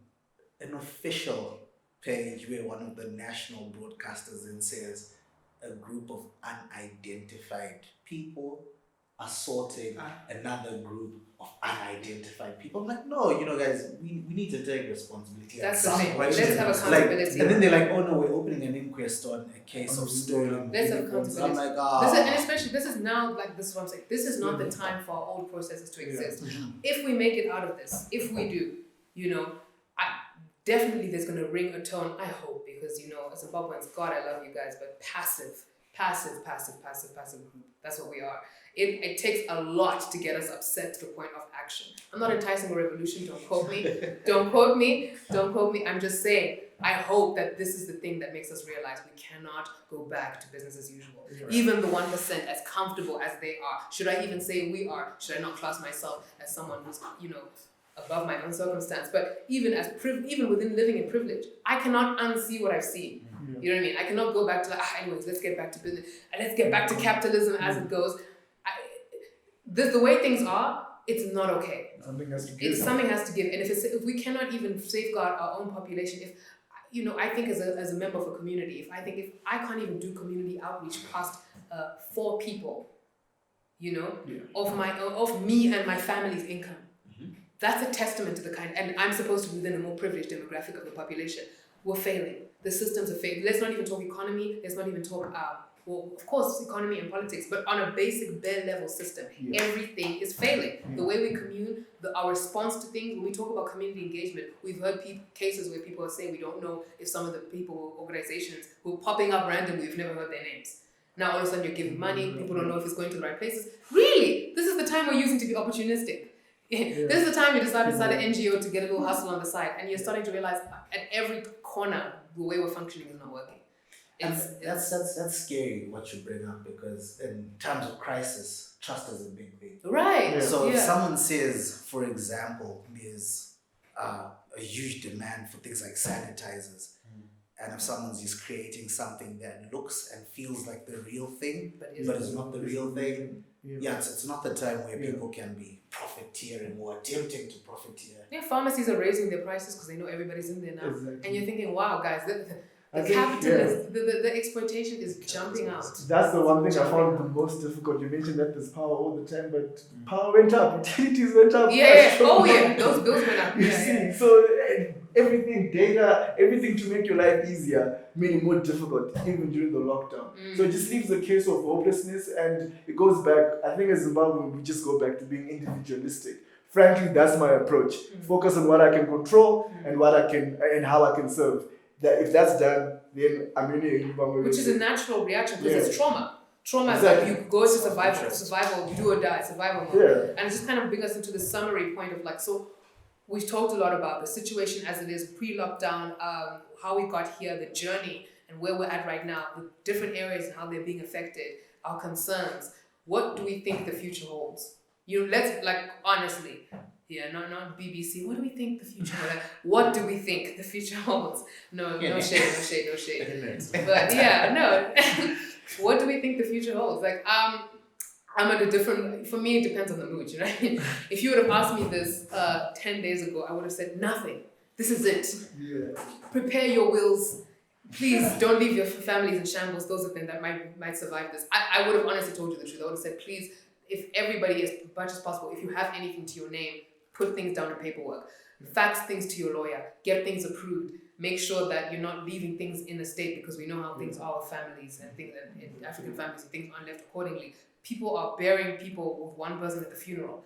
an official page where one of the national broadcasters then says a group of unidentified people assaulting another group of unidentified people. I'm like, no, you know, guys, we need to take responsibility. That's the thing. Like, Let's have accountability. and then they're like, oh no, we're opening an inquest on a case of stolen Let's have vehicles. accountability. I'm like, And especially, this is now, like, this is what I'm saying, this is not the time for our old processes to exist. If we make it out of this, if we do, you know, definitely there's going to ring a tone, I hope, because, you know, as Zimbabweans, God, I love you guys, but passive group. That's what we are. It takes a lot to get us upset to the point of action. I'm not enticing a revolution, don't quote me. Don't quote me. I'm just saying, I hope that this is the thing that makes us realize we cannot go back to business as usual. Right. Even the 1%, as comfortable as they are. Should I even say we are? Should I not class myself as someone who's, you know, above my own circumstance? But even within living in privilege, I cannot unsee what I've seen. You know what I mean? I cannot go back to anyways, let's get back to business and let's get back to capitalism as it goes. The way things are, it's not okay. Something has to give. Something has to give. And if we cannot even safeguard our own population, if, you know, I think as a member of a community, if I can't even do community outreach past 4 people, you know, of me and my family's income, that's a testament to the kind, and I'm supposed to be within a more privileged demographic of the population. We're failing. The systems are failing. Let's not even talk economy. Let's not even talk, well, of course, economy and politics, but on a basic bare level system, everything is failing. The way we commune, our response to things, when we talk about community engagement, we've heard cases where people are saying we don't know if some of the people, organizations who are popping up randomly, we've never heard their names. Now all of a sudden you're giving money, people don't know if it's going to the right places. Really? This is the time we're using to be opportunistic. This is the time you decide to start an NGO to get a little hustle on the side, and you're starting to realize at every corner the way we're functioning is not working. That's scary what you bring up, because in times of crisis, trust is a big thing. Right. So if someone says, for example, there's a huge demand for things like sanitizers, And if someone's just creating something that looks and feels like the real thing, But but it's not the real thing, Yeah. it's not the time where people can be profiteering or attempting to profiteer. Yeah, pharmacies are raising their prices because they know everybody's in there now. Exactly. And you're thinking, wow, guys, I the think, capitalist, the exploitation is jumping out. That's the one thing I found the most difficult. You mentioned that there's power all the time, but power went up, utilities went up. Yeah, oh yeah, those bills went up. You Yeah, see, yeah. so everything, data, everything to make your life easier, made it more difficult, even during the lockdown. So it just leaves a case of hopelessness, and it goes back, I think as Zimbabwe, we just go back to being individualistic. Frankly, that's my approach. Focus on what I can control and what I can, and how I can serve. That if that's done, then I'm in Which is a natural reaction because Yeah. it's trauma. Trauma Exactly. is like you go into survival, you do or die, survival mode. Yeah. And it just kind of brings us into the summary point of like, so we've talked a lot about the situation as it is pre-lockdown, how we got here, the journey, and where we're at right now, the different areas and how they're being affected, our concerns. What do we think the future holds? Let's like honestly, not BBC. What do we think the future holds? Like, what do we think the future holds? No shade. But yeah, no. What do we think the future holds? Like, I'm at a different. For me, it depends on the mood. You know, if you would have asked me this 10 days ago, I would have said nothing. This is it. Yeah. Prepare your wills. Please don't leave your families in shambles. Those of them that might survive this. I would have honestly told you the truth. I would have said, please, if everybody as much as possible, if you have anything to your name, put things down in paperwork. Fax things to your lawyer. Get things approved. Make sure that you're not leaving things in a state because we know how things are with families and things in African families and things aren't left accordingly. People are burying people with one person at the funeral.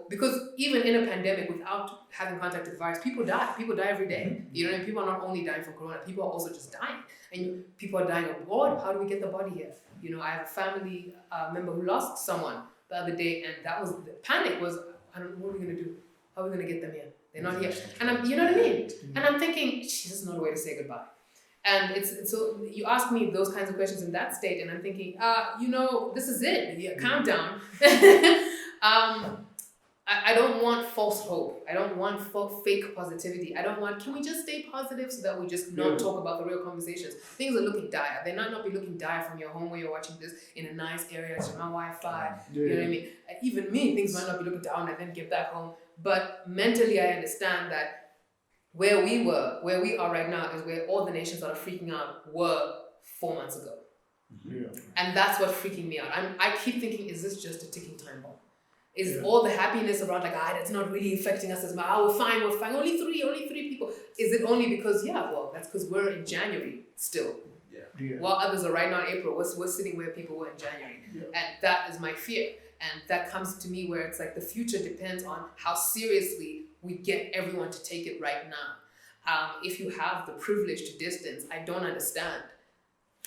Because even in a pandemic, without having contact with the virus, people die. People die every day. You know what I mean? People are not only dying from corona, people are also just dying. And people are dying abroad. How do we get the body here? You know, I have a family member who lost someone the other day, and that was the panic was, I don't know, what are we going to do? How are we going to get them here? They're not here. And you know what I mean? And I'm thinking, this is not a way to say goodbye. And it's so you ask me those kinds of questions in that state, and I'm thinking, this is it. Yeah, countdown. I don't want false hope. I don't want fake positivity. I don't want, can we just stay positive so that we just not talk about the real conversations? Things are looking dire. They might not be looking dire from your home where you're watching this in a nice area, it's my Wi-Fi. You know what I mean? Even me, things might not be looking down and then get back home. But mentally, I understand that where we are right now is where all the nations that are freaking out were 4 months ago. Yeah. And that's what's freaking me out. I keep thinking, is this just a ticking time bomb? Is all the happiness around like, that's not really affecting us as much. We're fine. Only three people. Is it only because, that's because we're in January still. Yeah. While others are right now in April, we're sitting where people were in January. Yeah. And that is my fear. And that comes to me where it's like the future depends on how seriously we get everyone to take it right now. If you have the privilege to distance, I don't understand.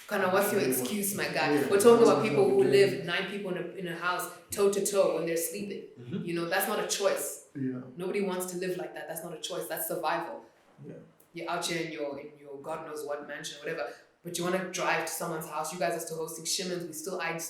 Kind of, what's your excuse, my guy? We're talking about people who live 9 people in a house, toe to toe, when they're sleeping. You know, that's not a choice. Yeah. Nobody wants to live like that. That's not a choice. That's survival. Yeah. You're out here in your God knows what mansion, whatever. But you want to drive to someone's house. You guys are still hosting shimons.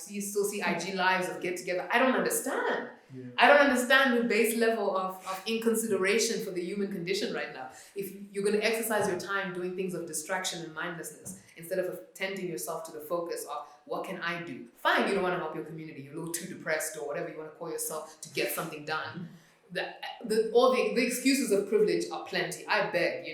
You still see IG lives of get together. I don't understand. Yeah. I don't understand the base level of inconsideration for the human condition right now. If you're going to exercise your time doing things of distraction and mindlessness instead of attending yourself to the focus of what can I do? Fine, you don't want to help your community. You're a little too depressed or whatever you want to call yourself to get something done. The excuses of privilege are plenty. I beg,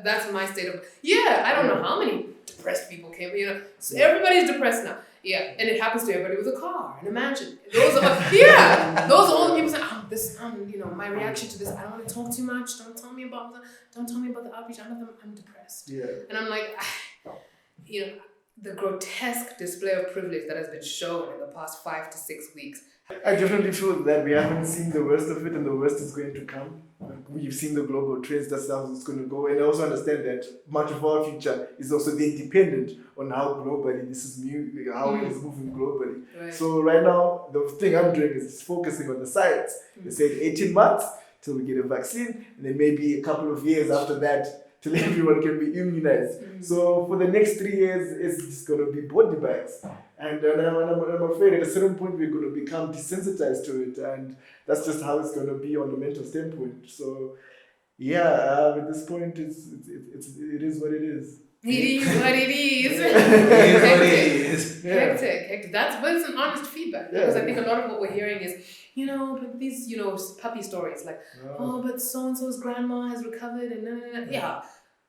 that's my state of. I don't know how many depressed people came. So everybody's depressed now. Yeah, and it happens to everybody with a car and a mansion. Those are all the people saying, my reaction to this. I don't want to talk too much. Don't tell me about the outreach. I'm depressed. Yeah, and I'm like, the grotesque display of privilege that has been shown in the past 5 to 6 weeks. I definitely feel that we haven't seen the worst of it, and the worst is going to come. We've seen the global trends, that's how it's going to go. And I also understand that much of our future is also then dependent on how globally this is how it is moving globally. Right. So right now, the thing I'm doing is focusing on the science. They said 18 months till we get a vaccine, and then maybe a couple of years after that till everyone can be immunized. So for the next 3 years, it's just going to be body bags. And I'm afraid at a certain point we're going to become desensitized to it, and that's just how it's going to be on a mental standpoint. So, at this point, it is what it is. It is what it is. Yeah. Hectic. But it's an honest feedback because I think a lot of what we're hearing is, but these, puppy stories like, but so and so's grandma has recovered and yeah.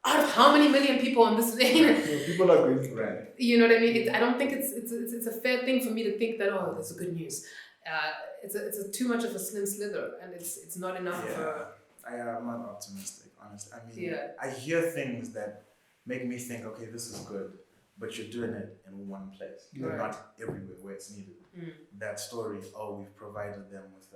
Out of how many million people on this thing? People are going through it. You know what I mean? I don't think it's a fair thing for me to think that that's a good news. It's a too much of a slim slither, and it's not enough. I'm not optimistic, honestly. I mean, I hear things that make me think, okay, this is good, but you're doing it in one place, not everywhere where it's needed. That story, we've provided them with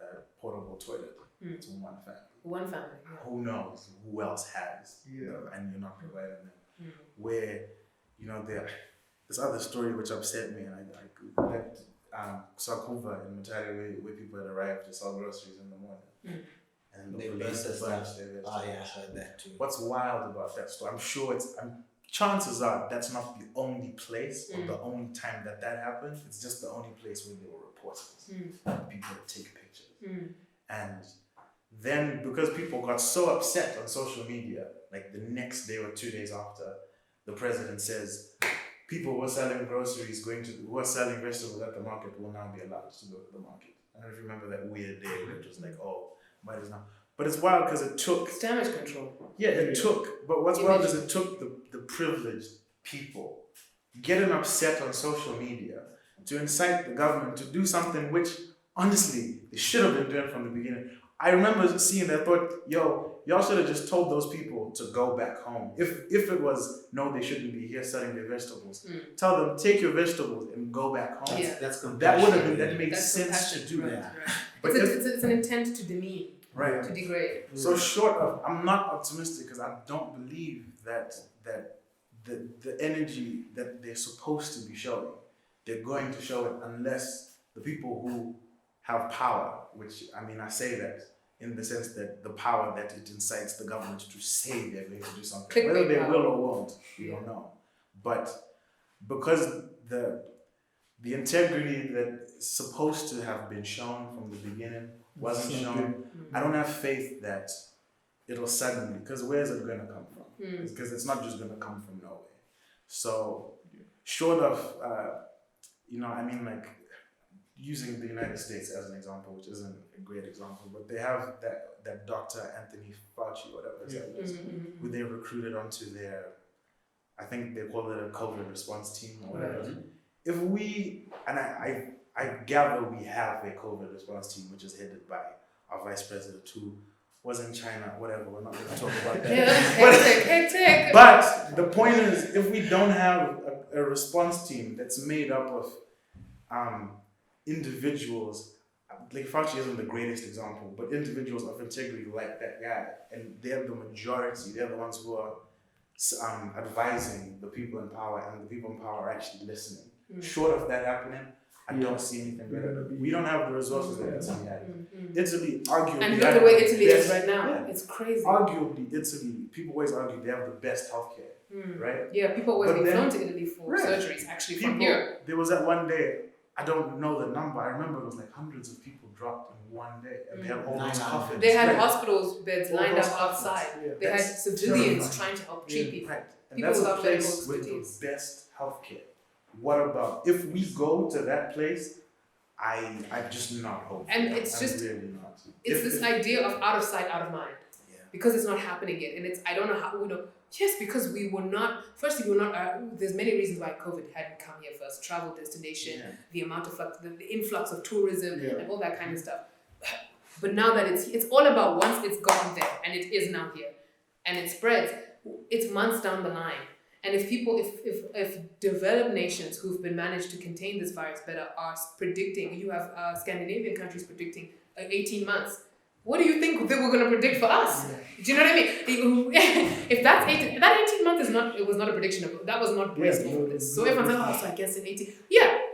a portable toilet to one family. One family. Yeah. Who knows who else has, and you're not providing them. Where, this other story which upset me, and I let Sakuva in Mutare where people had arrived to sell groceries in the morning. And the police had burnt their vegetables. I heard that too. What's wild about that story? I'm sure chances are that's not the only place or the only time that happened. It's just the only place where there were reporters. People would take pictures. And then because people got so upset on social media, like the next day or 2 days after, the president says, people who are selling groceries, who are selling vegetables at the market will now be allowed to go to the market. I don't know if you remember that weird day where it was like, might as well. But it's wild because it took... It's damage control. Yeah, it took. But what's wild is it took the privileged people getting upset on social media to incite the government to do something which, honestly, they should have been doing from the beginning. I remember seeing that, I thought, y'all should have just told those people to go back home. If it was, no, they shouldn't be here selling their vegetables. Tell them, take your vegetables and go back home. That's that would have been, that made sense to do that. Right. But it's an intent to demean. Right. To degrade. So short of, I'm not optimistic because I don't believe that the energy that they're supposed to be showing, they're going to show it unless the people who have power, which, I say that in the sense that the power that it incites the government to say they're going to do something. Whether they will or won't, we don't know. But because the integrity that's supposed to have been shown from the beginning wasn't shown, I don't have faith that it'll suddenly, because where's it going to come from? Because it's not just going to come from nowhere. So short of, using the United States as an example, which isn't a great example, but they have that Dr. Anthony Fauci, whatever his name is, who they recruited onto their, I think they call it a COVID response team or whatever. If we, and I gather we have a COVID response team which is headed by our vice president who was in China, whatever, we're not going to talk about that. But the point is, if we don't have a response team that's made up of individuals, like Fauci isn't the greatest example, but individuals of integrity like that guy, and they're the majority, they're the ones who are advising the people in power, and the people in power are actually listening. Short of that happening, I don't see anything better. We don't have the resources that Italy had. Italy, arguably, and look the way Italy is right now. It's crazy. Arguably, Italy, people always argue they have the best healthcare, right? Yeah, people always being flown to Italy for surgeries, actually, from here. There was that one day, I don't know the number, I remember it was like hundreds of people dropped in one day, and they had all those coffins. They had hospitals beds lined up outside. Yeah. They had civilians trying to help treat people. Right. And People that's a without place medical with expertise. the best healthcare. What about if we go to that place? I'm just not hopeful. And it's I'm just really not. It's this idea of out of sight, out of mind. Yeah. Because it's not happening yet, and I don't know how we know. Yes, because we were not. Firstly, we were not. There's many reasons why COVID hadn't come here first. Travel destination, the amount of the influx of tourism, and all that kind of stuff. But now that it's all about once it's gotten there, and it is now here, and it spreads. It's months down the line. And if developed nations who've been managed to contain this virus better are predicting, you have Scandinavian countries predicting 18 months. What do you think they were going to predict for us? Do you know what I mean? If that's 18, that 18 months was not a prediction that was not based on this. So everyone's like, so I guess in 18,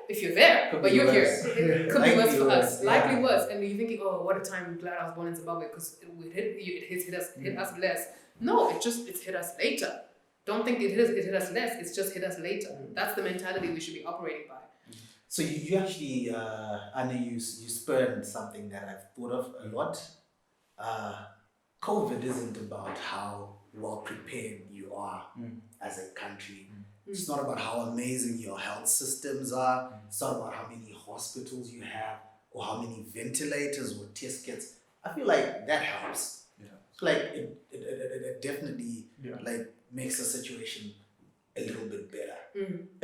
if you're there, but you're here. It could be worse for us, likely worse. And you're thinking, what a time, I'm glad I was born in Zimbabwe because it hit us less. No, it's hit us later. Don't think it hit us less, it's just hit us later. That's the mentality we should be operating by. So you actually, Anna, you spurned something that I've thought of a lot. COVID isn't about how well prepared you are as a country. It's not about how amazing your health systems are. It's not about how many hospitals you have or how many ventilators or test kits. I feel like that helps. Yeah. Like it definitely Yeah. like makes the situation a little bit better.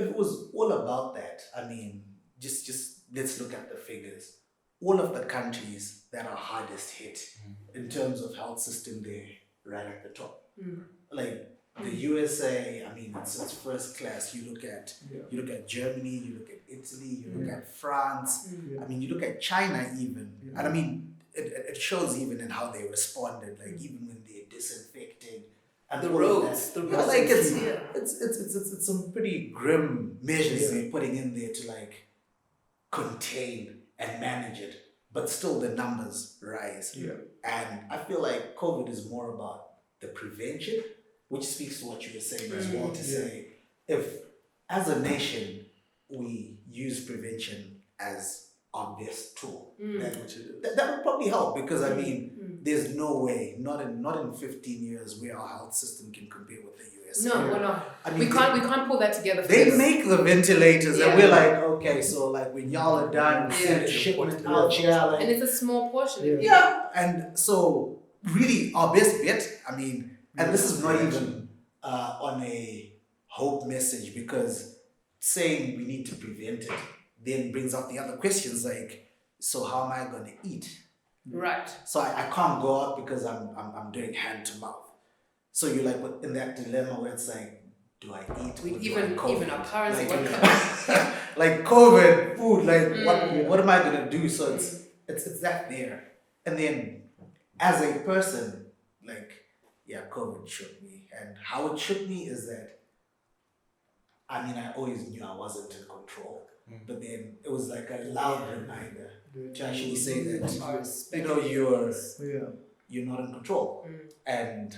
If it was all about that, I mean, just let's look at the figures. All of the countries that are hardest hit in terms of health system, they're right at the top. Like the USA, I mean, it's first class. You look at Germany, you look at Italy, you look at France. I mean, you look at China even, and I mean, it shows even in how they responded. Like even when they're disinfecting and The all of roads, that. the roads. Like it's some pretty grim measures they're putting in there to like contain and manage it, but still the numbers rise. And I feel like COVID is more about the prevention, which speaks to what you were saying as well, to say if as a nation we use prevention as our best tool, that would probably help, because I mean there's no way, not in 15 years, where our health system can compare with the US. No, we're not. I mean, we can't pull that together. For They this. make the ventilators, and we're like, okay, so like when y'all are done, send a shipment out here, like, and it's a small portion. and so really our best bet, I mean, and this is not even on a hope message, because saying we need to prevent it then brings up the other questions like, so how am I going to eat? Right. So I can't go out because I'm doing hand to mouth. So you're like in that dilemma where it's like, do I eat? Or Even our parents, like, like COVID, food, like what am I gonna do? So it's that there. And then as a person, like, COVID shook me. And how it shook me is that, I mean, I always knew I wasn't in control. But then it was like a loud reminder to actually say that, you're not in control. And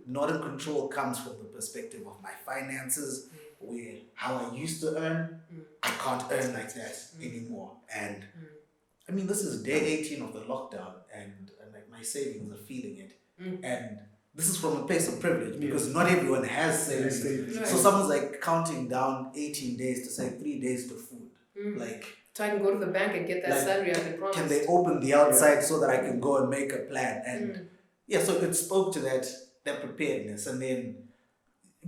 not in control comes from the perspective of my finances, where how I used to earn, I can't earn like that anymore. And I mean, this is day 18 of the lockdown, and like my savings are feeling it. And this is from a place of privilege, because not everyone has savings. Right. So someone's like counting down 18 days to say 3 days to food. Like, so I can go to the bank and get that salary I've been promised. can they open the outside so that I can go and make a plan? And so it spoke to that preparedness. And then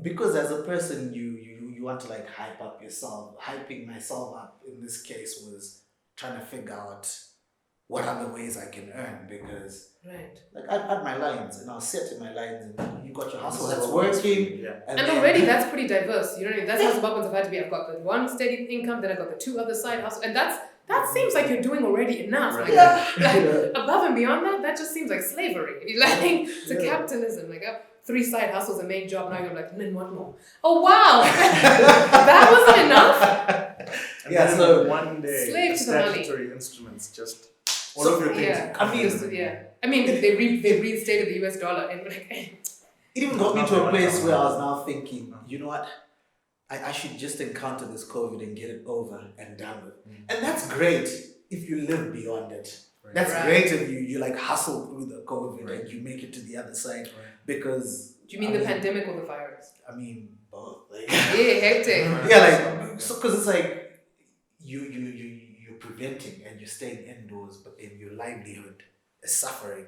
because as a person you want to like hype up yourself, hyping myself up in this case was trying to figure out what other ways I can earn, because like I had my lines and I was set in my lines, and you got your hustle that's working. And already that's pretty diverse. You know what I mean? That's how Zimbabweans have had to be. I've got the one steady income, then I've got the two other side hustles, and that seems like you're doing already enough. Like, above and beyond that just seems like slavery. Like to capitalism. Like 3 side hustles, a main job, now you're like, then what more? Oh wow! That wasn't enough. And so one day slave to the money. statutory instruments just all of your things. I mean, they reinstated the US dollar, and like, it even got me to a place where I was now thinking, you know what? I should just encounter this COVID and get it over and done with. And that's great if you live beyond it. That's great if you like hustle through the COVID and you make it to the other side. Because do you mean the pandemic or the virus? I mean both. Like, hectic. Because it's like you're preventing and you're staying indoors, but then your livelihood is suffering.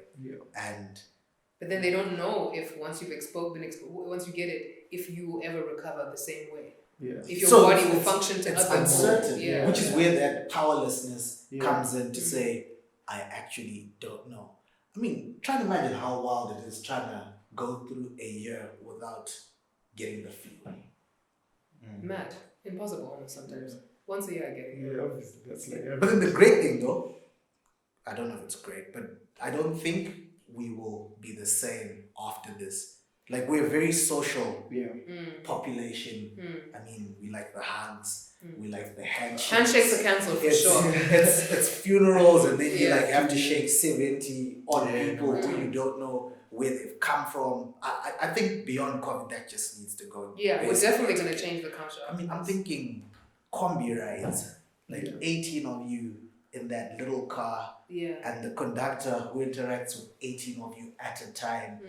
But then they don't know if once you've once you get it, if you ever recover the same way. If your body will function to it's other uncertain, which is where that powerlessness comes in to say, I actually don't know. I mean, try to imagine how wild it is trying to go through a year without getting the flu. Mad. Impossible almost sometimes. Once a year I get it. Obviously. That's like But then the great thing though, I don't know if it's great, but I don't think we will be the same after this. Like, we're a very social population. I mean, we like the hugs, we like the handshakes. Handshakes are cancelled for sure. It's funerals, and then you like have to shake 70 odd people who you don't know where they've come from. I think beyond COVID, that just needs to go. Yeah, we're definitely going to change the culture. I mean, I'm thinking combi rides, like 18 of you in that little car, and the conductor who interacts with 18 of you at a time,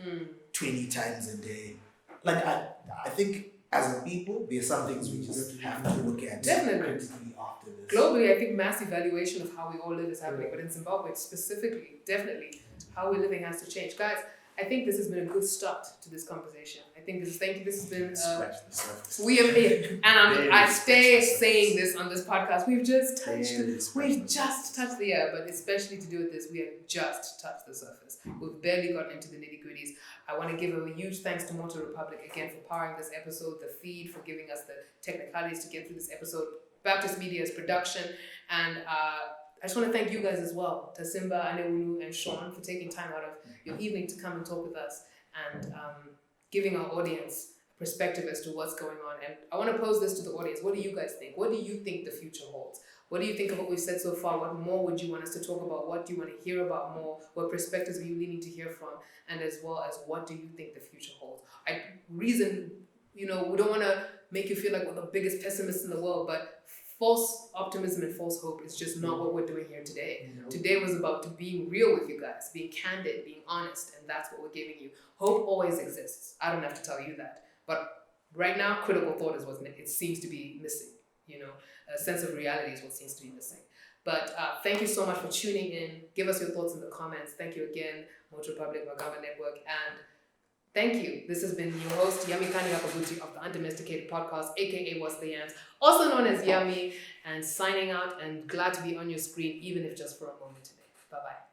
20 times a day. Like, I think as a people, there are some things we just have to look at Definitely. critically after this. Globally, I think mass evaluation of how we all live is happening, but in Zimbabwe specifically, definitely, how we're living has to change. Guys, I think this has been a good start to this conversation. I think this has been Scratch the surface. we have, and I Barely stay scratched the saying surface. this on this podcast. We've just touched Barely scratched we've the just touched the air, but especially to do with this, we have just touched the surface. We've barely gotten into the nitty gritties. I want to give a huge thanks to Moto Republik again for powering this episode, the feed for giving us the technicalities to get through this episode, Baptist Media's production, and I just want to thank you guys as well, Tasimba, Anewunu, and Sean, for taking time out of your evening to come and talk with us and giving our audience perspective as to what's going on. And I want to pose this to the audience. What do you guys think? What do you think the future holds? What do you think of what we've said so far? What more would you want us to talk about? What do you want to hear about more? What perspectives are you leaning to hear from? And as well as what do you think the future holds? We don't want to make you feel like we're the biggest pessimists in the world, but false optimism and false hope is just not what we're doing here today. Today was about being real with you guys, being candid, being honest, and that's what we're giving you. Hope always exists. I don't have to tell you that. But right now, critical thought is what it seems to be missing. A sense of reality is what seems to be missing. But thank you so much for tuning in. Give us your thoughts in the comments. Thank you again, Moto Republik, Magama Network, and thank you. This has been your host, Yami Kanirakabuti of the Undomesticated Podcast, aka What's the Yams, also known as Yami, and signing out and glad to be on your screen, even if just for a moment today. Bye-bye.